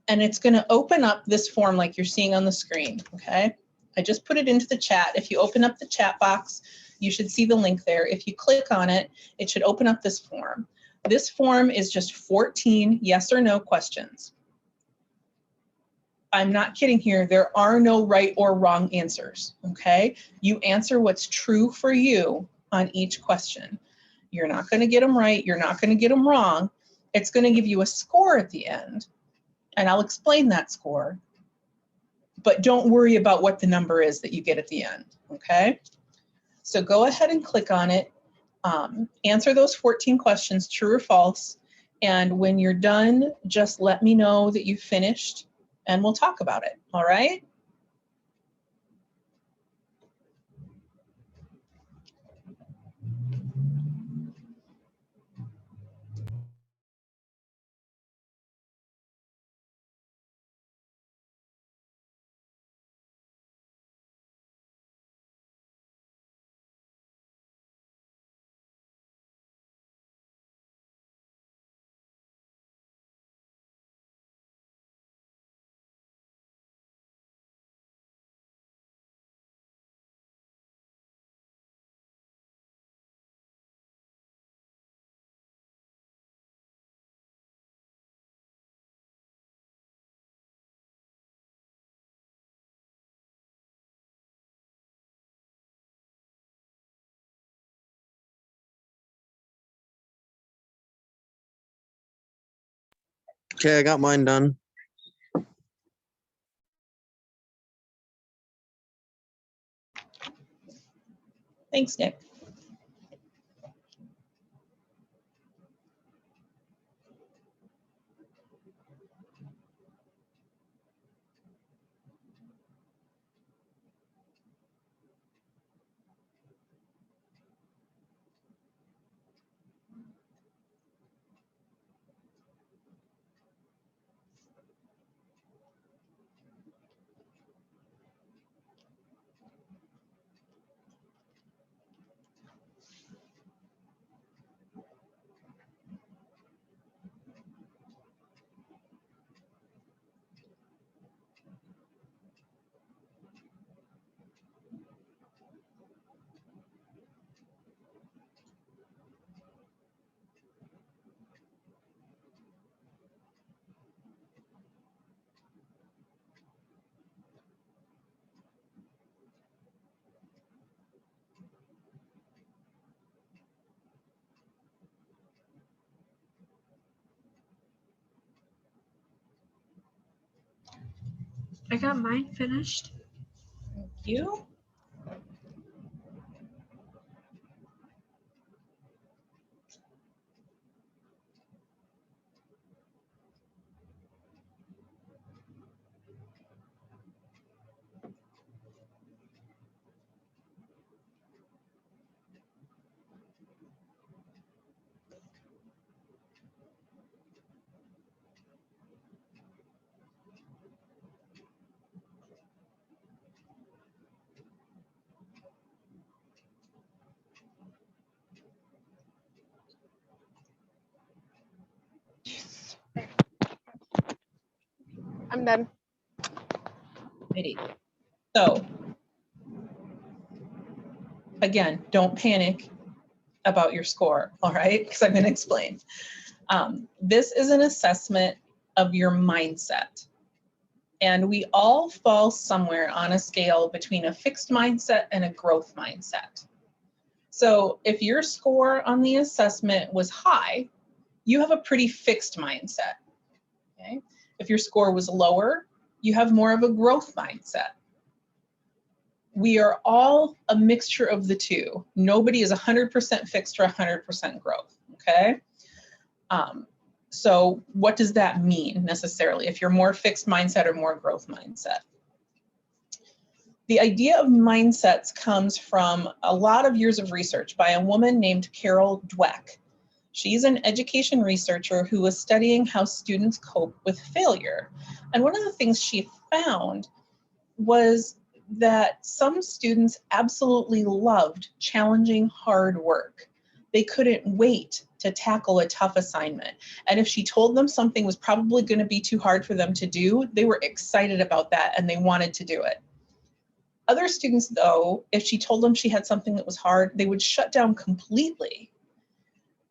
Speaker 1: And it's going to open up this form like you're seeing on the screen, okay? I just put it into the chat. If you open up the chat box, you should see the link there. If you click on it, it should open up this form. This form is just 14 yes or no questions. I'm not kidding here. There are no right or wrong answers, okay? You answer what's true for you on each question. You're not going to get them right. You're not going to get them wrong. It's going to give you a score at the end, and I'll explain that score. But don't worry about what the number is that you get at the end, okay? So go ahead and click on it. Answer those 14 questions, true or false. And when you're done, just let me know that you've finished and we'll talk about it. All right?
Speaker 2: Okay, I got mine done.
Speaker 1: Thanks, Nick.
Speaker 3: I got mine finished.
Speaker 1: Thank you.
Speaker 4: I'm done.
Speaker 1: Righty. So, again, don't panic about your score, all right? Because I'm going to explain. This is an assessment of your mindset. And we all fall somewhere on a scale between a fixed mindset and a growth mindset. So if your score on the assessment was high, you have a pretty fixed mindset. Okay? If your score was lower, you have more of a growth mindset. We are all a mixture of the two. Nobody is 100% fixed or 100% growth, okay? So what does that mean necessarily if you're more fixed mindset or more growth mindset? The idea of mindsets comes from a lot of years of research by a woman named Carol Dweck. She's an education researcher who was studying how students cope with failure. And one of the things she found was that some students absolutely loved challenging hard work. They couldn't wait to tackle a tough assignment. And if she told them something was probably going to be too hard for them to do, they were excited about that and they wanted to do it. Other students, though, if she told them she had something that was hard, they would shut down completely.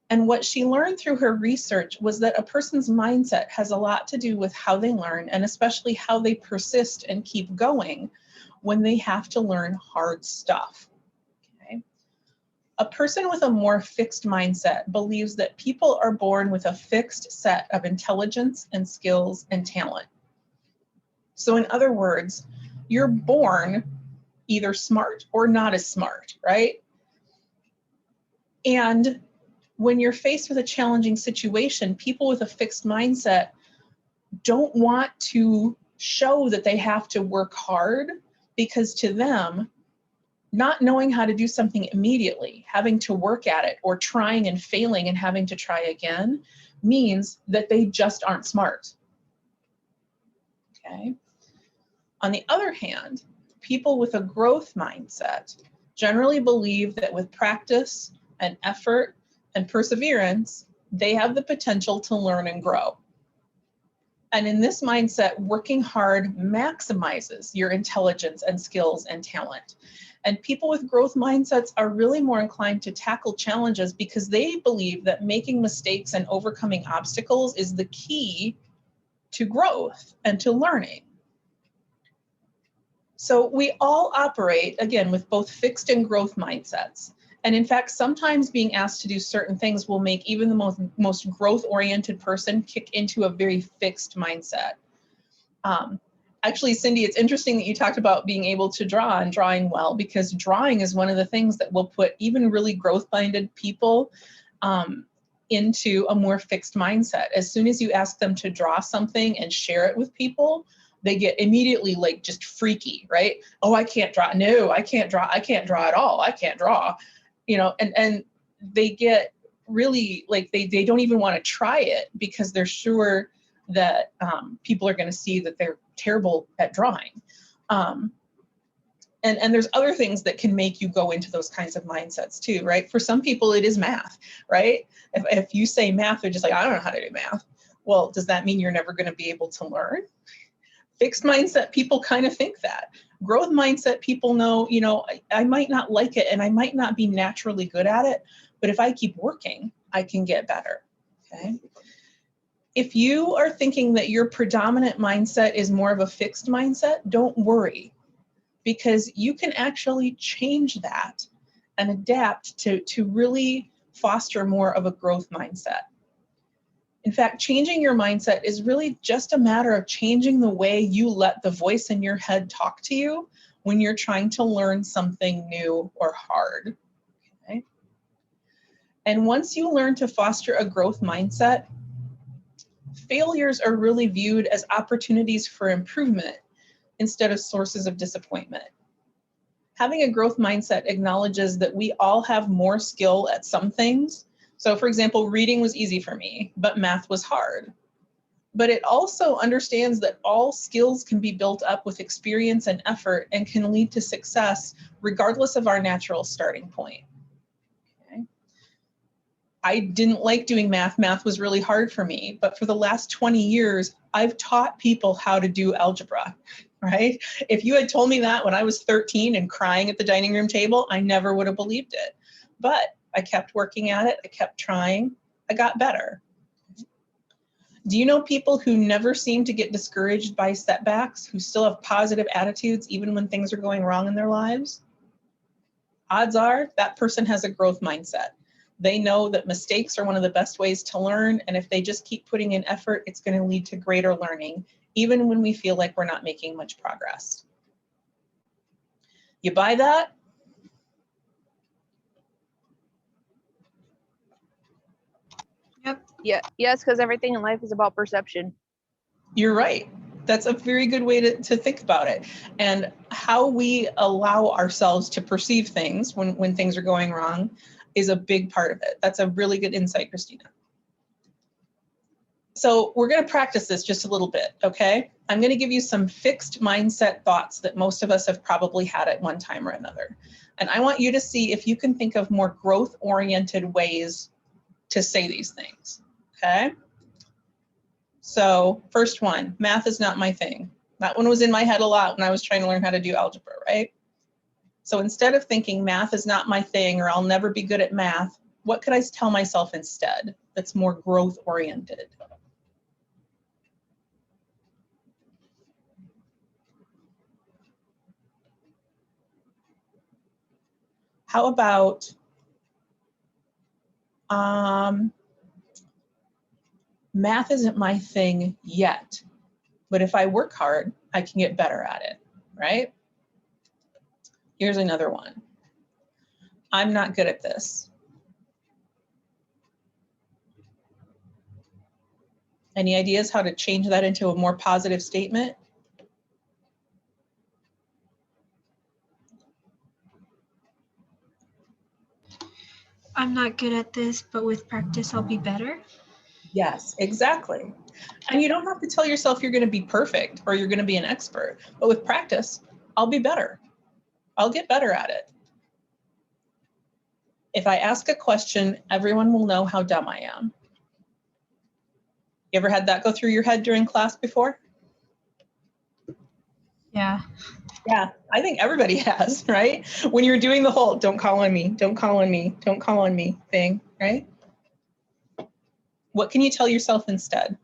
Speaker 1: And what she learned through her research was that a person's mindset has a lot to do with how they learn and especially how they persist and keep going when they have to learn hard stuff. Okay? A person with a more fixed mindset believes that people are born with a fixed set of intelligence and skills and talent. So in other words, you're born either smart or not as smart, right? And when you're faced with a challenging situation, people with a fixed mindset don't want to show that they have to work hard, because to them, not knowing how to do something immediately, having to work at it, or trying and failing and having to try again, means that they just aren't smart. Okay. On the other hand, people with a growth mindset generally believe that with practice and effort and perseverance, they have the potential to learn and grow. And in this mindset, working hard maximizes your intelligence and skills and talent. And people with growth mindsets are really more inclined to tackle challenges because they believe that making mistakes and overcoming obstacles is the key to growth and to learning. So we all operate, again, with both fixed and growth mindsets. And in fact, sometimes being asked to do certain things will make even the most growth-oriented person kick into a very fixed mindset. Actually, Cindy, it's interesting that you talked about being able to draw and drawing well, because drawing is one of the things that will put even really growth-minded people into a more fixed mindset. As soon as you ask them to draw something and share it with people, they get immediately like just freaky, right? Oh, I can't draw. No, I can't draw. I can't draw at all. I can't draw. You know, and they get really like they don't even want to try it because they're sure that people are going to see that they're terrible at drawing. And there's other things that can make you go into those kinds of mindsets too, right? For some people, it is math, right? If you say math, they're just like, I don't know how to do math. Well, does that mean you're never going to be able to learn? Fixed mindset people kind of think that. Growth mindset people know, you know, I might not like it and I might not be naturally good at it, but if I keep working, I can get better, okay? If you are thinking that your predominant mindset is more of a fixed mindset, don't worry, because you can actually change that and adapt to really foster more of a growth mindset. In fact, changing your mindset is really just a matter of changing the way you let the voice in your head talk to you when you're trying to learn something new or hard. Okay? And once you learn to foster a growth mindset, failures are really viewed as opportunities for improvement instead of sources of disappointment. Having a growth mindset acknowledges that we all have more skill at some things. So for example, reading was easy for me, but math was hard. But it also understands that all skills can be built up with experience and effort and can lead to success regardless of our natural starting point. Okay. I didn't like doing math. Math was really hard for me, but for the last 20 years, I've taught people how to do algebra, right? If you had told me that when I was 13 and crying at the dining room table, I never would have believed it. But I kept working at it. I kept trying. I got better. Do you know people who never seem to get discouraged by setbacks, who still have positive attitudes even when things are going wrong in their lives? Odds are that person has a growth mindset. They know that mistakes are one of the best ways to learn, and if they just keep putting in effort, it's going to lead to greater learning, even when we feel like we're not making much progress. You buy that?
Speaker 3: Yep.
Speaker 4: Yeah. Yes, because everything in life is about perception.
Speaker 1: You're right. That's a very good way to think about it. And how we allow ourselves to perceive things when things are going wrong is a big part of it. That's a really good insight, Christina. So we're going to practice this just a little bit, okay? I'm going to give you some fixed mindset thoughts that most of us have probably had at one time or another. And I want you to see if you can think of more growth-oriented ways to say these things, okay? So first one, math is not my thing. That one was in my head a lot when I was trying to learn how to do algebra, right? So instead of thinking math is not my thing or I'll never be good at math, what could I tell myself instead that's more growth-oriented? How about math isn't my thing yet, but if I work hard, I can get better at it, right? Here's another one. I'm not good at this, Any ideas how to change that into a more positive statement?
Speaker 3: I'm not good at this, but with practice, I'll be better.
Speaker 1: Yes, exactly. And you don't have to tell yourself you're going to be perfect or you're going to be an expert, but with practice, I'll be better. I'll get better at it. If I ask a question, everyone will know how dumb I am. You ever had that go through your head during class before?
Speaker 3: Yeah.
Speaker 1: Yeah, I think everybody has, right? When you're doing the whole don't call on me, don't call on me, don't call on me thing, right? What can you tell yourself instead?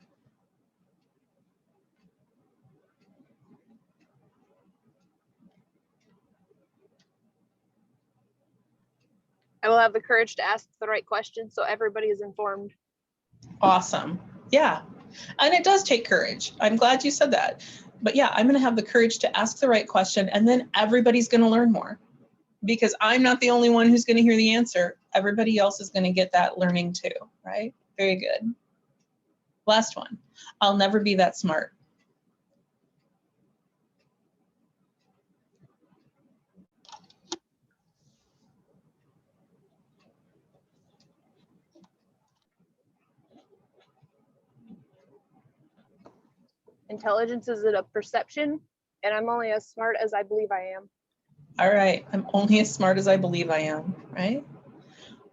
Speaker 4: I will have the courage to ask the right question so everybody is informed.
Speaker 1: Awesome. Yeah. And it does take courage. I'm glad you said that. But yeah, I'm going to have the courage to ask the right question, and then everybody's going to learn more because I'm not the only one who's going to hear the answer. Everybody else is going to get that learning too, right? Very good. Last one. I'll never be that smart.
Speaker 4: Intelligence is a perception, and I'm only as smart as I believe I am.
Speaker 1: All right. I'm only as smart as I believe I am, right?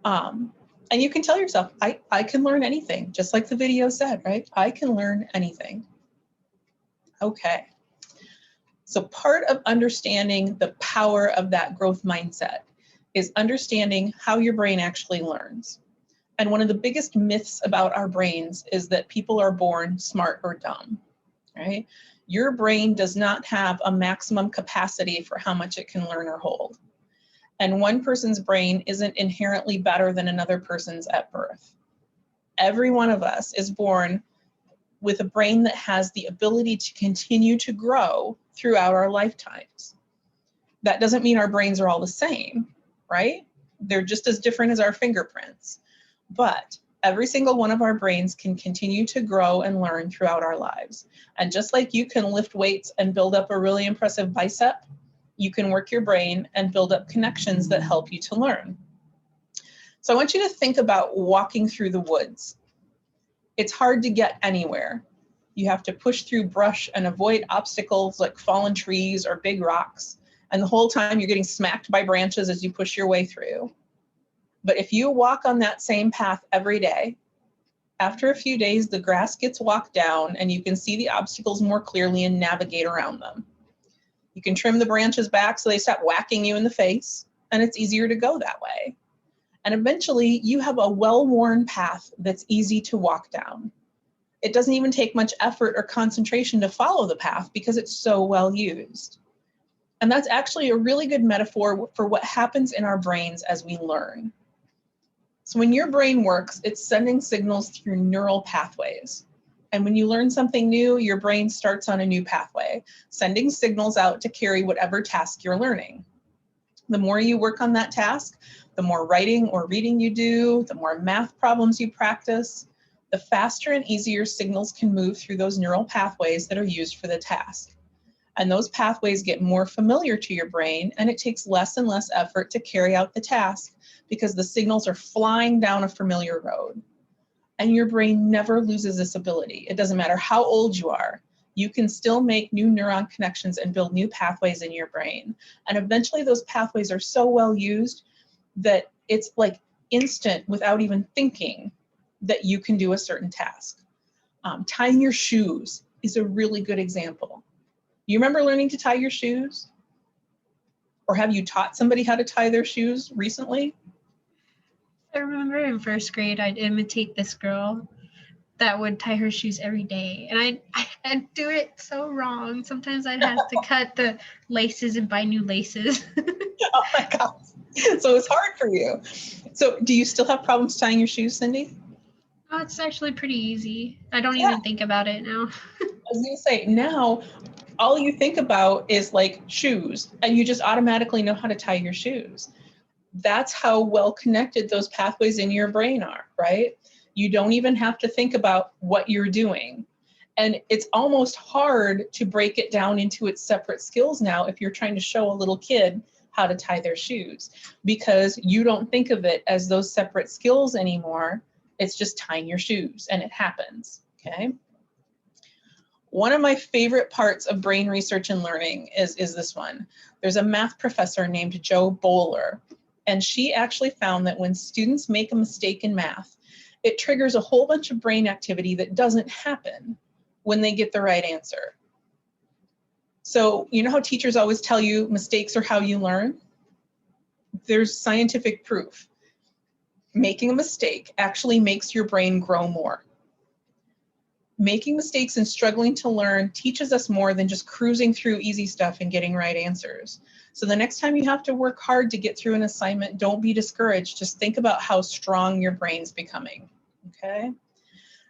Speaker 1: And you can tell yourself, I can learn anything, just like the video said, right? I can learn anything. Okay. So part of understanding the power of that growth mindset is understanding how your brain actually learns. And one of the biggest myths about our brains is that people are born smart or dumb, right? Your brain does not have a maximum capacity for how much it can learn or hold. And one person's brain isn't inherently better than another person's at birth. Every one of us is born with a brain that has the ability to continue to grow throughout our lifetimes. That doesn't mean our brains are all the same, right? They're just as different as our fingerprints. But every single one of our brains can continue to grow and learn throughout our lives. And just like you can lift weights and build up a really impressive bicep, you can work your brain and build up connections that help you to learn. So I want you to think about walking through the woods. It's hard to get anywhere. You have to push through brush and avoid obstacles like fallen trees or big rocks. And the whole time you're getting smacked by branches as you push your way through. But if you walk on that same path every day, after a few days, the grass gets walked down and you can see the obstacles more clearly and navigate around them. You can trim the branches back so they stop whacking you in the face, and it's easier to go that way. And eventually you have a well-worn path that's easy to walk down. It doesn't even take much effort or concentration to follow the path because it's so well used. And that's actually a really good metaphor for what happens in our brains as we learn. So when your brain works, it's sending signals through neural pathways. And when you learn something new, your brain starts on a new pathway, sending signals out to carry whatever task you're learning. The more you work on that task, the more writing or reading you do, the more math problems you practice, the faster and easier signals can move through those neural pathways that are used for the task. And those pathways get more familiar to your brain, and it takes less and less effort to carry out the task because the signals are flying down a familiar road. And your brain never loses this ability. It doesn't matter how old you are. You can still make new neuron connections and build new pathways in your brain. And eventually those pathways are so well used that it's like instant without even thinking that you can do a certain task. Tying your shoes is a really good example. You remember learning to tie your shoes? Or have you taught somebody how to tie their shoes recently?
Speaker 3: I remember in first grade, I'd imitate this girl that would tie her shoes every day. And I'd do it so wrong. Sometimes I'd have to cut the laces and buy new laces.
Speaker 1: Oh my gosh. So it's hard for you. So do you still have problems tying your shoes, Cindy?
Speaker 3: Oh, it's actually pretty easy. I don't even think about it now.
Speaker 1: I was gonna say, now all you think about is like shoes, and you just automatically know how to tie your shoes. That's how well connected those pathways in your brain are, right? You don't even have to think about what you're doing. And it's almost hard to break it down into its separate skills now if you're trying to show a little kid how to tie their shoes, because you don't think of it as those separate skills anymore. It's just tying your shoes, and it happens, okay? One of my favorite parts of brain research and learning is this one. There's a math professor named Jo Boaler, and she actually found that when students make a mistake in math, it triggers a whole bunch of brain activity that doesn't happen when they get the right answer. So you know how teachers always tell you mistakes are how you learn? There's scientific proof. Making a mistake actually makes your brain grow more. Making mistakes and struggling to learn teaches us more than just cruising through easy stuff and getting right answers. So the next time you have to work hard to get through an assignment, don't be discouraged. Just think about how strong your brain's becoming, okay?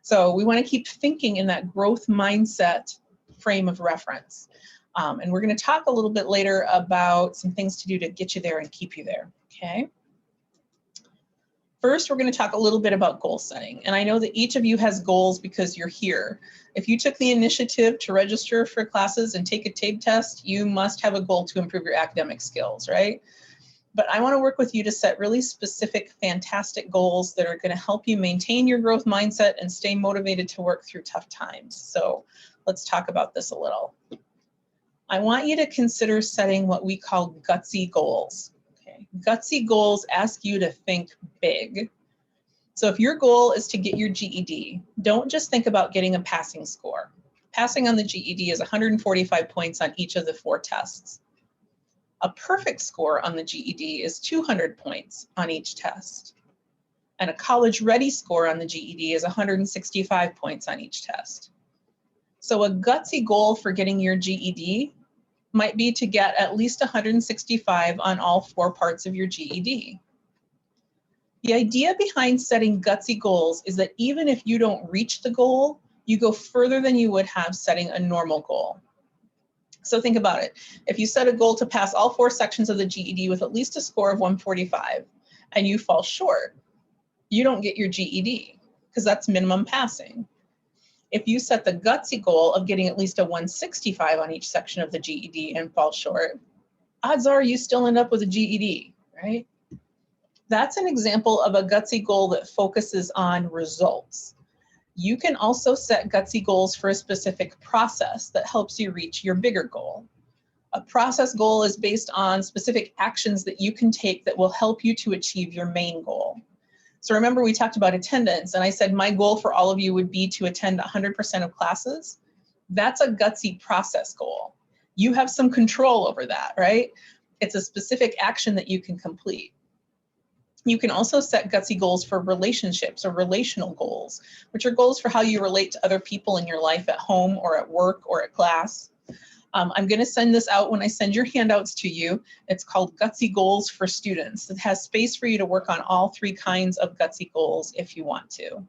Speaker 1: So we want to keep thinking in that growth mindset frame of reference. And we're going to talk a little bit later about some things to do to get you there and keep you there, okay? First, we're going to talk a little bit about goal setting. And I know that each of you has goals because you're here. If you took the initiative to register for classes and take a TABE test, you must have a goal to improve your academic skills, right? But I want to work with you to set really specific, fantastic goals that are going to help you maintain your growth mindset and stay motivated to work through tough times. So let's talk about this a little. I want you to consider setting what we call gutsy goals. Okay? Gutsy goals ask you to think big. So if your goal is to get your GED, don't just think about getting a passing score. Passing on the GED is 145 points on each of the 4 tests. A perfect score on the GED is 200 points on each test. And a college-ready score on the GED is 165 points on each test. So a gutsy goal for getting your GED might be to get at least 165 on all 4 parts of your GED. The idea behind setting gutsy goals is that even if you don't reach the goal, you go further than you would have setting a normal goal. So think about it. If you set a goal to pass all 4 sections of the GED with at least a score of 145 and you fall short, you don't get your GED because that's minimum passing. If you set the gutsy goal of getting at least a 165 on each section of the GED and fall short, odds are you still end up with a GED, right? That's an example of a gutsy goal that focuses on results. You can also set gutsy goals for a specific process that helps you reach your bigger goal. A process goal is based on specific actions that you can take that will help you to achieve your main goal. So remember we talked about attendance, and I said my goal for all of you would be to attend 100% of classes. That's a gutsy process goal. You have some control over that, right? It's a specific action that you can complete. You can also set gutsy goals for relationships or relational goals, which are goals for how you relate to other people in your life at home or at work or at class. I'm going to send this out when I send your handouts to you. It's called Gutsy Goals for Students. It has space for you to work on all 3 kinds of gutsy goals if you want to.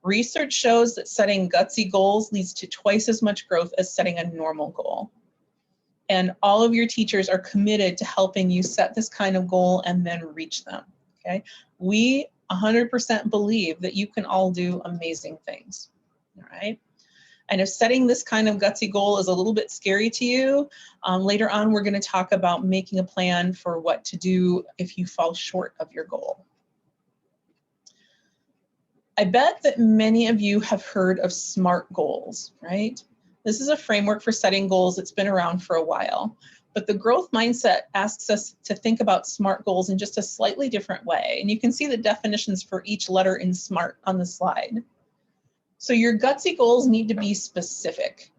Speaker 1: Research shows that setting gutsy goals leads to twice as much growth as setting a normal goal. And all of your teachers are committed to helping you set this kind of goal and then reach them, okay? We 100% believe that you can all do amazing things, all right? And if setting this kind of gutsy goal is a little bit scary to you, later on we're going to talk about making a plan for what to do if you fall short of your goal. I bet that many of you have heard of SMART goals, right? This is a framework for setting goals that's been around for a while, but the growth mindset asks us to think about SMART goals in just a slightly different way. And you can see the definitions for each letter in SMART on the slide. So your gutsy goals need to be specific.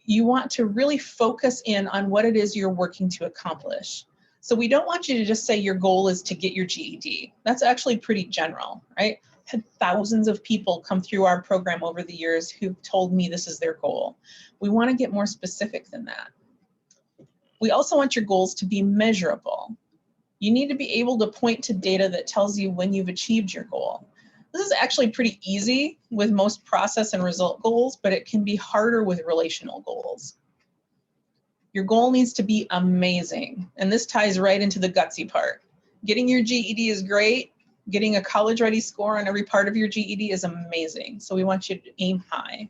Speaker 1: You want to really focus in on what it is you're working to accomplish. So we don't want you to just say your goal is to get your GED. That's actually pretty general, right? I've had thousands of people come through our program over the years who've told me this is their goal. We want to get more specific than that. We also want your goals to be measurable. You need to be able to point to data that tells you when you've achieved your goal. This is actually pretty easy with most process and result goals, but it can be harder with relational goals. Your goal needs to be amazing, and this ties right into the gutsy part. Getting your GED is great, Getting a college ready score on every part of your GED is amazing. So we want you to aim high.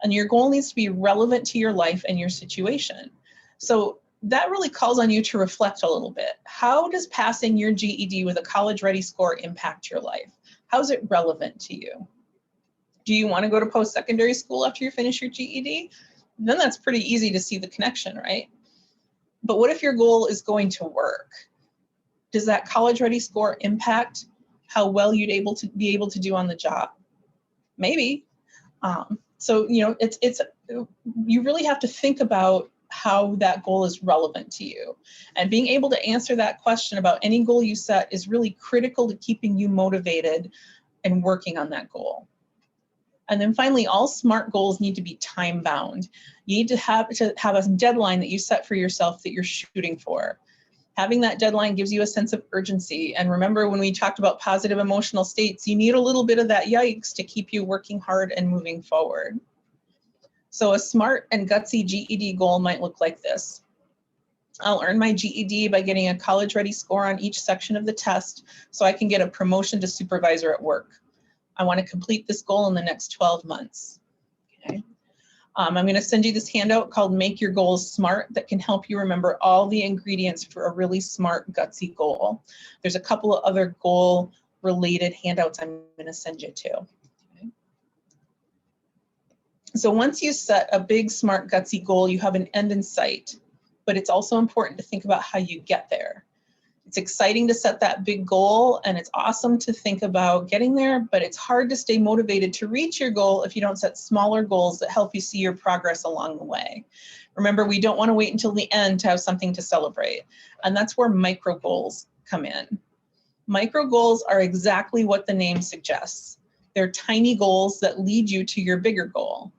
Speaker 1: And your goal needs to be relevant to your life and your situation. So that really calls on you to reflect a little bit. How does passing your GED with a college ready score impact your life? How's it relevant to you? Do you want to go to post-secondary school after you finish your GED? Then that's pretty easy to see the connection, right? But what if your goal is going to work? Does that college ready score impact how well you'd be able to do on the job? Maybe. So, you know, you really have to think about how that goal is relevant to you. And being able to answer that question about any goal you set is really critical to keeping you motivated and working on that goal. And then finally, all SMART goals need to be time bound. You need to have a deadline that you set for yourself that you're shooting for. Having that deadline gives you a sense of urgency. And remember, when we talked about positive emotional states, you need a little bit of that yikes to keep you working hard and moving forward. So a SMART and gutsy GED goal might look like this. I'll earn my GED by getting a college ready score on each section of the test so I can get a promotion to supervisor at work. I want to complete this goal in the next 12 months. Okay. I'm going to send you this handout called Make Your Goals Smart that can help you remember all the ingredients for a really smart, gutsy goal. There's a couple of other goal-related handouts I'm going to send you to. Okay. So once you set a big, smart, gutsy goal, you have an end in sight, but it's also important to think about how you get there. It's exciting to set that big goal, and it's awesome to think about getting there, but it's hard to stay motivated to reach your goal if you don't set smaller goals that help you see your progress along the way. Remember, we don't want to wait until the end to have something to celebrate, and that's where micro goals come in. Micro goals are exactly what the name suggests. They're tiny goals that lead you to your bigger goal.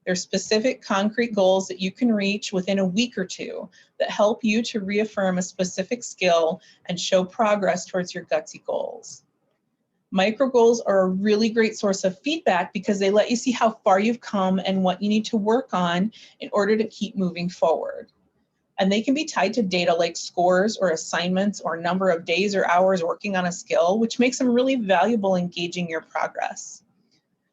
Speaker 1: They're specific, concrete goals that you can reach within a week or two that help you to reaffirm a specific skill and show progress towards your gutsy goals. Micro goals are a really great source of feedback because they let you see how far you've come and what you need to work on in order to keep moving forward. And they can be tied to data like scores or assignments or number of days or hours working on a skill, which makes them really valuable in gauging your progress.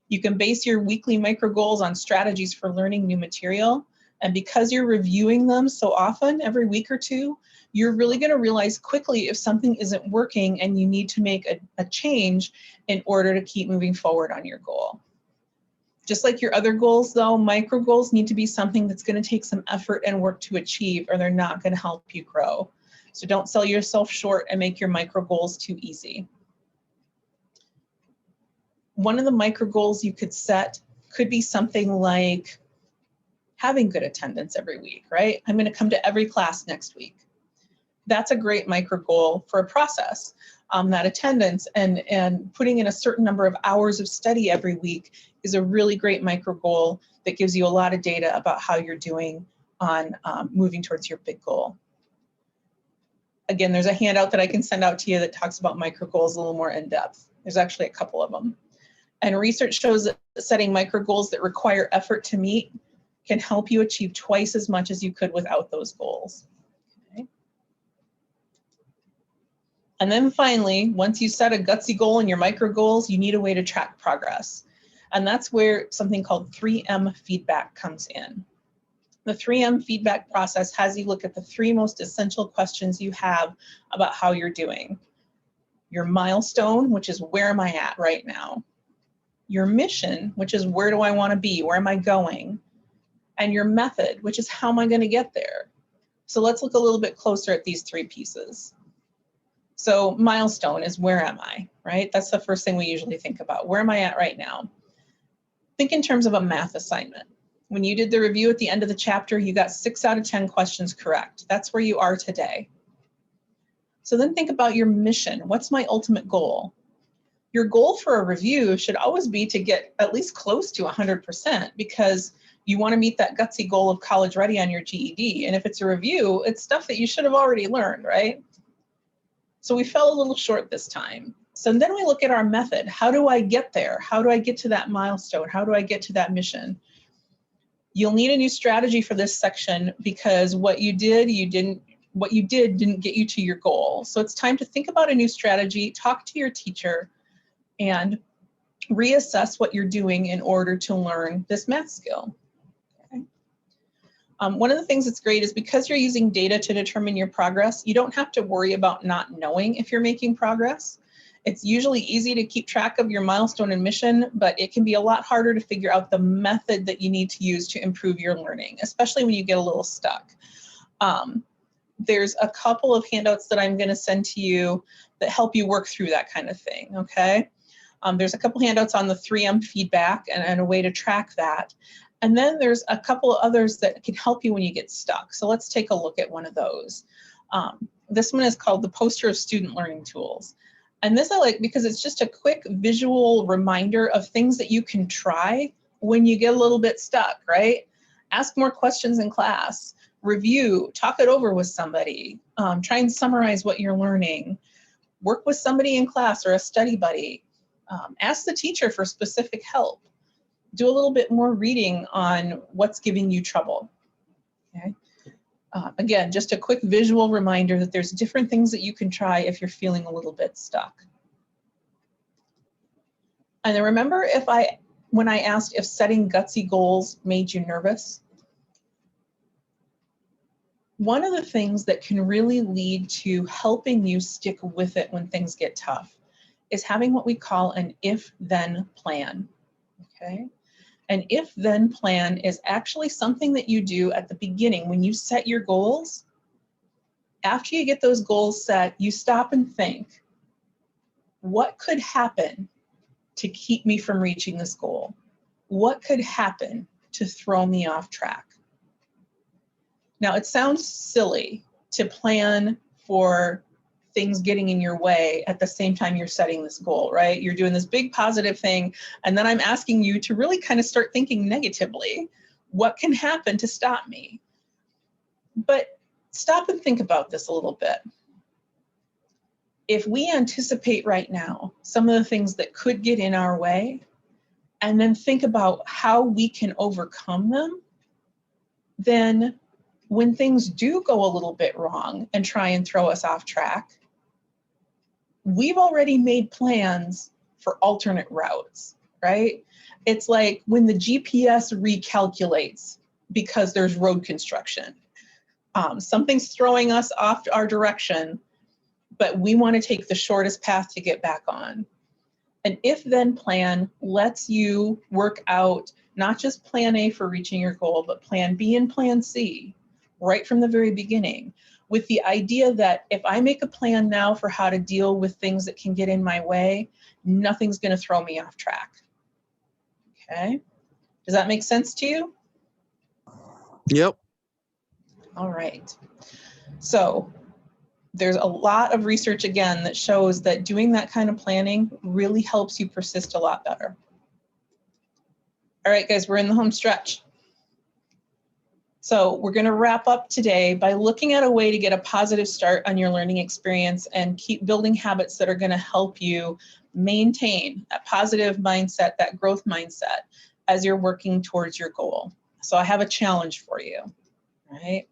Speaker 1: You can base your weekly micro goals on strategies for learning new material. And because you're reviewing them so often, every week or two, you're really going to realize quickly if something isn't working and you need to make a change in order to keep moving forward on your goal. Just like your other goals, though, micro goals need to be something that's going to take some effort and work to achieve, or they're not going to help you grow. So don't sell yourself short and make your micro goals too easy. One of the micro goals you could set could be something like having good attendance every week, right? I'm going to come to every class next week. That's a great micro goal for a process. That attendance and putting in a certain number of hours of study every week is a really great micro goal that gives you a lot of data about how you're doing on moving towards your big goal. Again, there's a handout that I can send out to you that talks about micro goals a little more in depth. There's actually a couple of them. And research shows that setting micro goals that require effort to meet can help you achieve twice as much as you could without those goals. Okay. And then finally, once you set a gutsy goal and your micro goals, you need a way to track progress. And that's where something called 3M feedback comes in. The 3M feedback process has you look at the 3 most essential questions you have about how you're doing. Your milestone, which is where am I at right now? Your mission, which is where do I want to be? Where am I going? And your method, which is how am I going to get there? So let's look a little bit closer at these 3 pieces. So milestone is where am I, right? That's the first thing we usually think about. Where am I at right now? Think in terms of a math assignment. When you did the review at the end of the chapter, you got 6 out of 10 questions correct. That's where you are today. So then think about your mission. What's my ultimate goal? Your goal for a review should always be to get at least close to 100% because you want to meet that gutsy goal of college ready on your GED. And if it's a review, it's stuff that you should have already learned, right? So we fell a little short this time. So then we look at our method. How do I get there? How do I get to that milestone? How do I get to that mission? You'll need a new strategy for this section because what you did, you didn't what you did didn't get you to your goal. So it's time to think about a new strategy, talk to your teacher, and reassess what you're doing in order to learn this math skill. Okay. One of the things that's great is because you're using data to determine your progress, you don't have to worry about not knowing if you're making progress. It's usually easy to keep track of your milestone and mission, but it can be a lot harder to figure out the method that you need to use to improve your learning, especially when you get a little stuck. There's a couple of handouts that I'm going to send to you that help you work through that kind of thing, okay? There's a couple handouts on the 3M feedback and a way to track that. And then there's a couple of others that can help you when you get stuck. So let's take a look at one of those. This one is called the Poster of Student Learning Tools. And this I like because it's just a quick visual reminder of things that you can try when you get a little bit stuck, right? Ask more questions in class, review, talk it over with somebody, try and summarize what you're learning, work with somebody in class or a study buddy. Ask the teacher for specific help. Do a little bit more reading on what's giving you trouble. Okay. Again, just a quick visual reminder that there's different things that you can try if you're feeling a little bit stuck. And then remember when I asked if setting gutsy goals made you nervous? One of the things that can really lead to helping you stick with it when things get tough is having what we call an if-then plan, okay? An if-then plan is actually something that you do at the beginning when you set your goals. After you get those goals set, you stop and think, what could happen to keep me from reaching this goal? What could happen to throw me off track? Now, it sounds silly to plan for things getting in your way at the same time you're setting this goal, right? You're doing this big positive thing, and then I'm asking you to really kind of start thinking negatively. What can happen to stop me? But stop and think about this a little bit. If we anticipate right now some of the things that could get in our way, and then think about how we can overcome them, then when things do go a little bit wrong and try and throw us off track, we've already made plans for alternate routes, right? It's like when the GPS recalculates because there's road construction. Something's throwing us off our direction, but we want to take the shortest path to get back on. An if-then plan lets you work out not just plan A for reaching your goal, but plan B and plan C right from the very beginning, with the idea that if I make a plan now for how to deal with things that can get in my way, nothing's going to throw me off track. Okay? Does that make sense to you?
Speaker 2: Yep.
Speaker 1: All right. So there's a lot of research, again, that shows that doing that kind of planning really helps you persist a lot better. All right, guys, we're in the home stretch. So we're going to wrap up today by looking at a way to get a positive start on your learning experience and keep building habits that are going to help you maintain that positive mindset, that growth mindset as you're working towards your goal. So I have a challenge for you, right?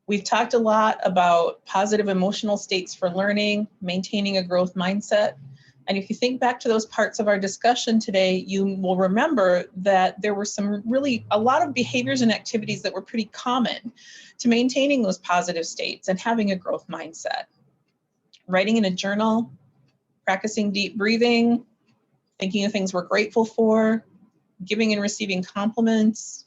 Speaker 1: We've talked a lot about positive emotional states for learning, maintaining a growth mindset. And if you think back to those parts of our discussion today, you will remember that there were a lot of behaviors and activities that were pretty common to maintaining those positive states and having a growth mindset. Writing in a journal, practicing deep breathing, thinking of things we're grateful for, giving and receiving compliments,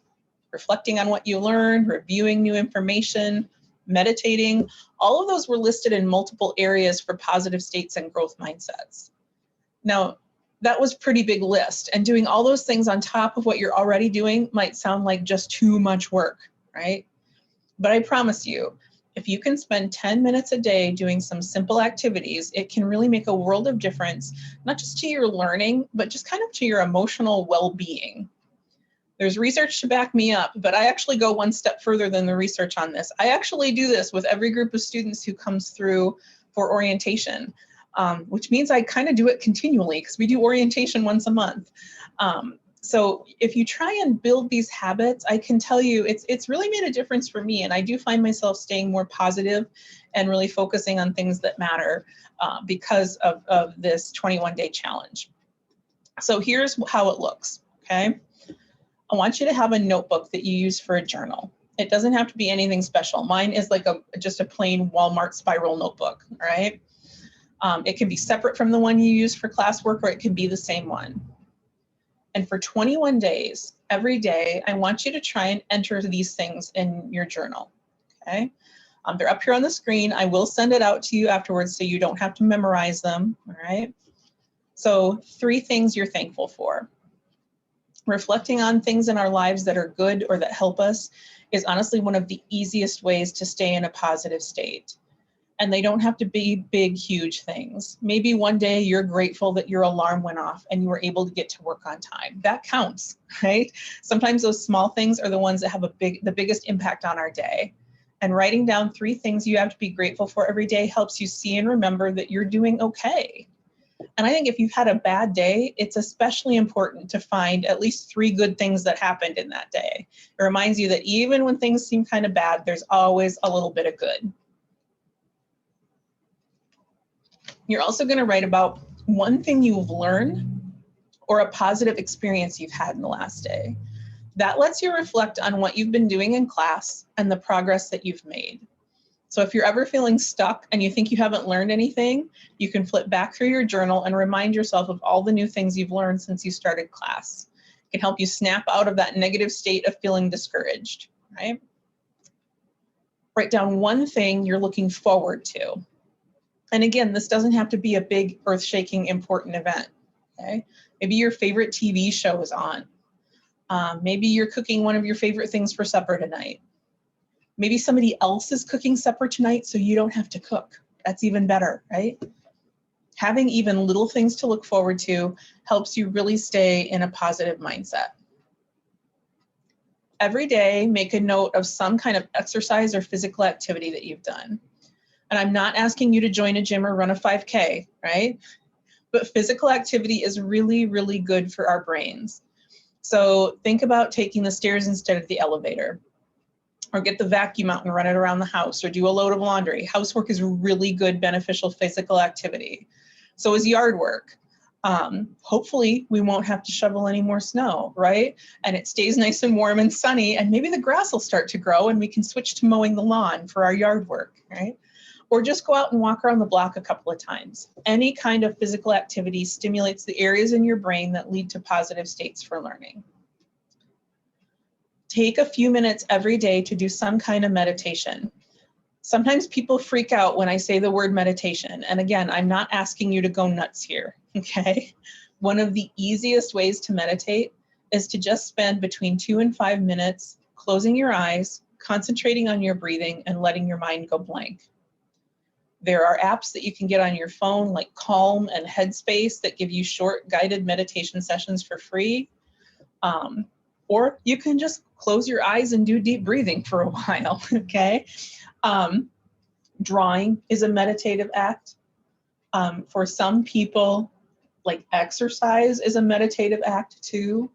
Speaker 1: reflecting on what you learned, reviewing new information, meditating. All of those were listed in multiple areas for positive states and growth mindsets. Now, that was a pretty big list, and doing all those things on top of what you're already doing might sound like just too much work, right? But I promise you, if you can spend 10 minutes a day doing some simple activities, it can really make a world of difference, not just to your learning, but just kind of to your emotional well-being. There's research to back me up, but I actually go one step further than the research on this. I actually do this with every group of students who comes through for orientation. Which means I kind of do it continually because we do orientation once a month. So if you try and build these habits, I can tell you it's really made a difference for me. And I do find myself staying more positive and really focusing on things that matter because of this 21-day challenge. So here's how it looks, okay? I want you to have a notebook that you use for a journal. It doesn't have to be anything special. Mine is like just a plain Walmart spiral notebook, all right? It can be separate from the one you use for classwork, or it can be the same one. And for 21 days, every day, I want you to try and enter these things in your journal, okay? They're up here on the screen. I will send it out to you afterwards so you don't have to memorize them, all right? So 3 things you're thankful for. Reflecting on things in our lives that are good or that help us is honestly one of the easiest ways to stay in a positive state. And they don't have to be big, huge things. Maybe one day you're grateful that your alarm went off and you were able to get to work on time. That counts, right? Sometimes those small things are the ones that have the biggest impact on our day. And writing down 3 things you have to be grateful for every day helps you see and remember that you're doing okay. And I think if you've had a bad day, it's especially important to find at least 3 good things that happened in that day. It reminds you that even when things seem kind of bad, there's always a little bit of good. You're also going to write about one thing you've learned or a positive experience you've had in the last day. That lets you reflect on what you've been doing in class and the progress that you've made. So if you're ever feeling stuck and you think you haven't learned anything, you can flip back through your journal and remind yourself of all the new things you've learned since you started class. It can help you snap out of that negative state of feeling discouraged, right? Write down one thing you're looking forward to. And again, this doesn't have to be a big, earth-shaking, important event, okay? Maybe your favorite TV show is on. Maybe you're cooking one of your favorite things for supper tonight. Maybe somebody else is cooking supper tonight so you don't have to cook. That's even better, right? Having even little things to look forward to helps you really stay in a positive mindset. Every day, make a note of some kind of exercise or physical activity that you've done. And I'm not asking you to join a gym or run a 5K, right? But physical activity is really, really good for our brains. So think about taking the stairs instead of the elevator, or get the vacuum out and run it around the house, or do a load of laundry. Housework is really good, beneficial physical activity. So is yard work. Hopefully we won't have to shovel any more snow, right? And it stays nice and warm and sunny, and maybe the grass will start to grow and we can switch to mowing the lawn for our yard work, right? Or just go out and walk around the block a couple of times. Any kind of physical activity stimulates the areas in your brain that lead to positive states for learning. Take a few minutes every day to do some kind of meditation. Sometimes people freak out when I say the word meditation. And again, I'm not asking you to go nuts here, okay? One of the easiest ways to meditate is to just spend between 2 and 5 minutes closing your eyes, concentrating on your breathing, and letting your mind go blank. There are apps that you can get on your phone like Calm and Headspace that give you short guided meditation sessions for free. Or you can just close your eyes and do deep breathing for a while, okay? Drawing is a meditative act. For some people, like exercise is a meditative act too.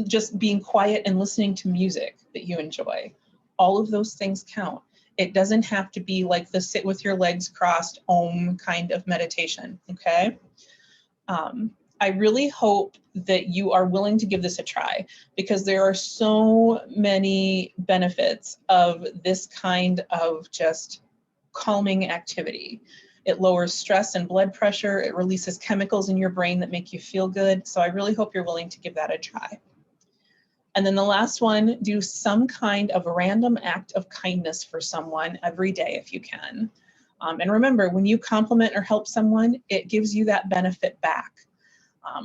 Speaker 1: Just being quiet and listening to music that you enjoy. All of those things count. It doesn't have to be like the sit with your legs crossed, om kind of meditation, okay? I really hope that you are willing to give this a try, because there are so many benefits of this kind of just calming activity. It lowers stress and blood pressure. It releases chemicals in your brain that make you feel good. So I really hope you're willing to give that a try. And then the last one, do some kind of random act of kindness for someone every day if you can. And remember, when you compliment or help someone, it gives you that benefit back.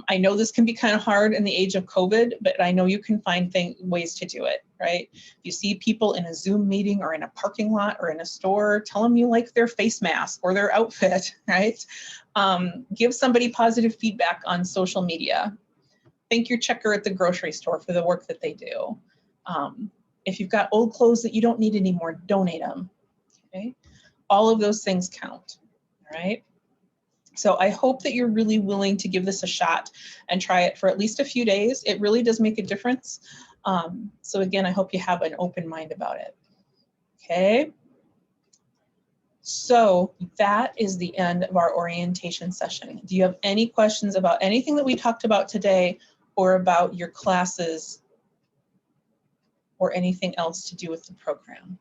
Speaker 1: I know this can be kind of hard in the age of COVID, but I know you can find ways to do it, right? If you see people in a Zoom meeting or in a parking lot or in a store, tell them you like their face mask or their outfit, right? Give somebody positive feedback on social media. Thank your checker at the grocery store for the work that they do. If you've got old clothes that you don't need anymore, donate them, okay? All of those things count, all right? So I hope that you're really willing to give this a shot and try it for at least a few days. It really does make a difference. So again, I hope you have an open mind about it. Okay. So that is the end of our orientation session. Do you have any questions about anything that we talked about today or about your classes or anything else to do with the program?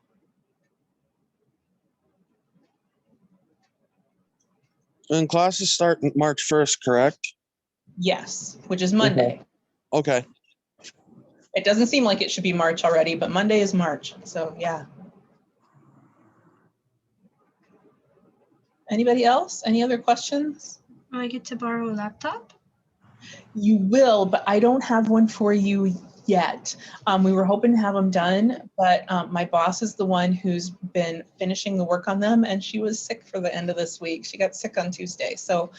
Speaker 2: And classes start March 1st, correct?
Speaker 1: Yes, which is Monday.
Speaker 2: Okay.
Speaker 1: It doesn't seem like it should be March already, but Monday is March. So yeah. Anybody else? Any other questions?
Speaker 3: Do I get to borrow a laptop?
Speaker 1: You will, but I don't have one for you yet. We were hoping to have them done, but my boss is the one who's been finishing the work on them, and she was sick for the end of this week. She got sick on Tuesday, so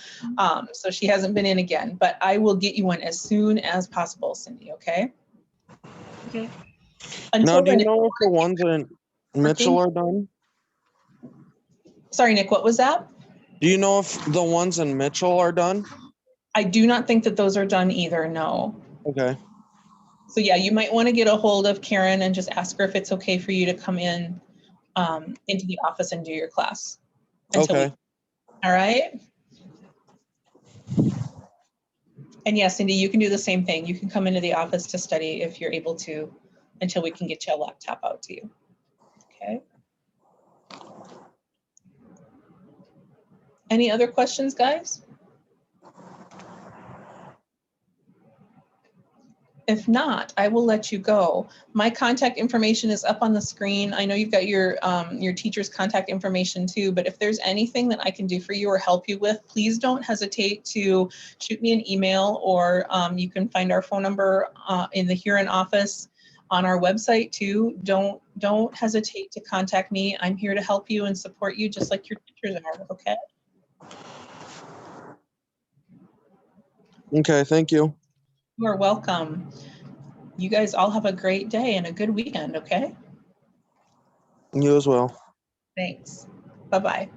Speaker 1: so she hasn't been in again. But I will get you one as soon as possible, Cindy. Okay.
Speaker 3: Okay.
Speaker 2: Now,
Speaker 1: Until
Speaker 2: do you
Speaker 1: then,
Speaker 2: know if the ones in Mitchell are done?
Speaker 1: sorry, Nick, what was that?
Speaker 2: Do you know if the ones in Mitchell are done?
Speaker 1: I do not think that those are done either. No.
Speaker 2: Okay.
Speaker 1: So yeah, you might want to get a hold of Karen and just ask her if it's okay for you to come in into the office and do your class.
Speaker 2: Okay.
Speaker 1: All right. And yes, Cindy, you can do the same thing. You can come into the office to study if you're able to, until we can get you a laptop out to you. Okay. Any other questions, guys? If not, I will let you go. My contact information is up on the screen. I know you've got your teacher's contact information too, but if there's anything that I can do for you or help you with, please don't hesitate to shoot me an email, or you can find our phone number in the Huron office on our website too. Don't hesitate to contact me. I'm here to help you and support you just like your teachers are, okay?
Speaker 2: Okay, thank you.
Speaker 1: You are welcome. You guys all have a great day and a good weekend, okay?
Speaker 2: You as well.
Speaker 1: Thanks. Bye-bye.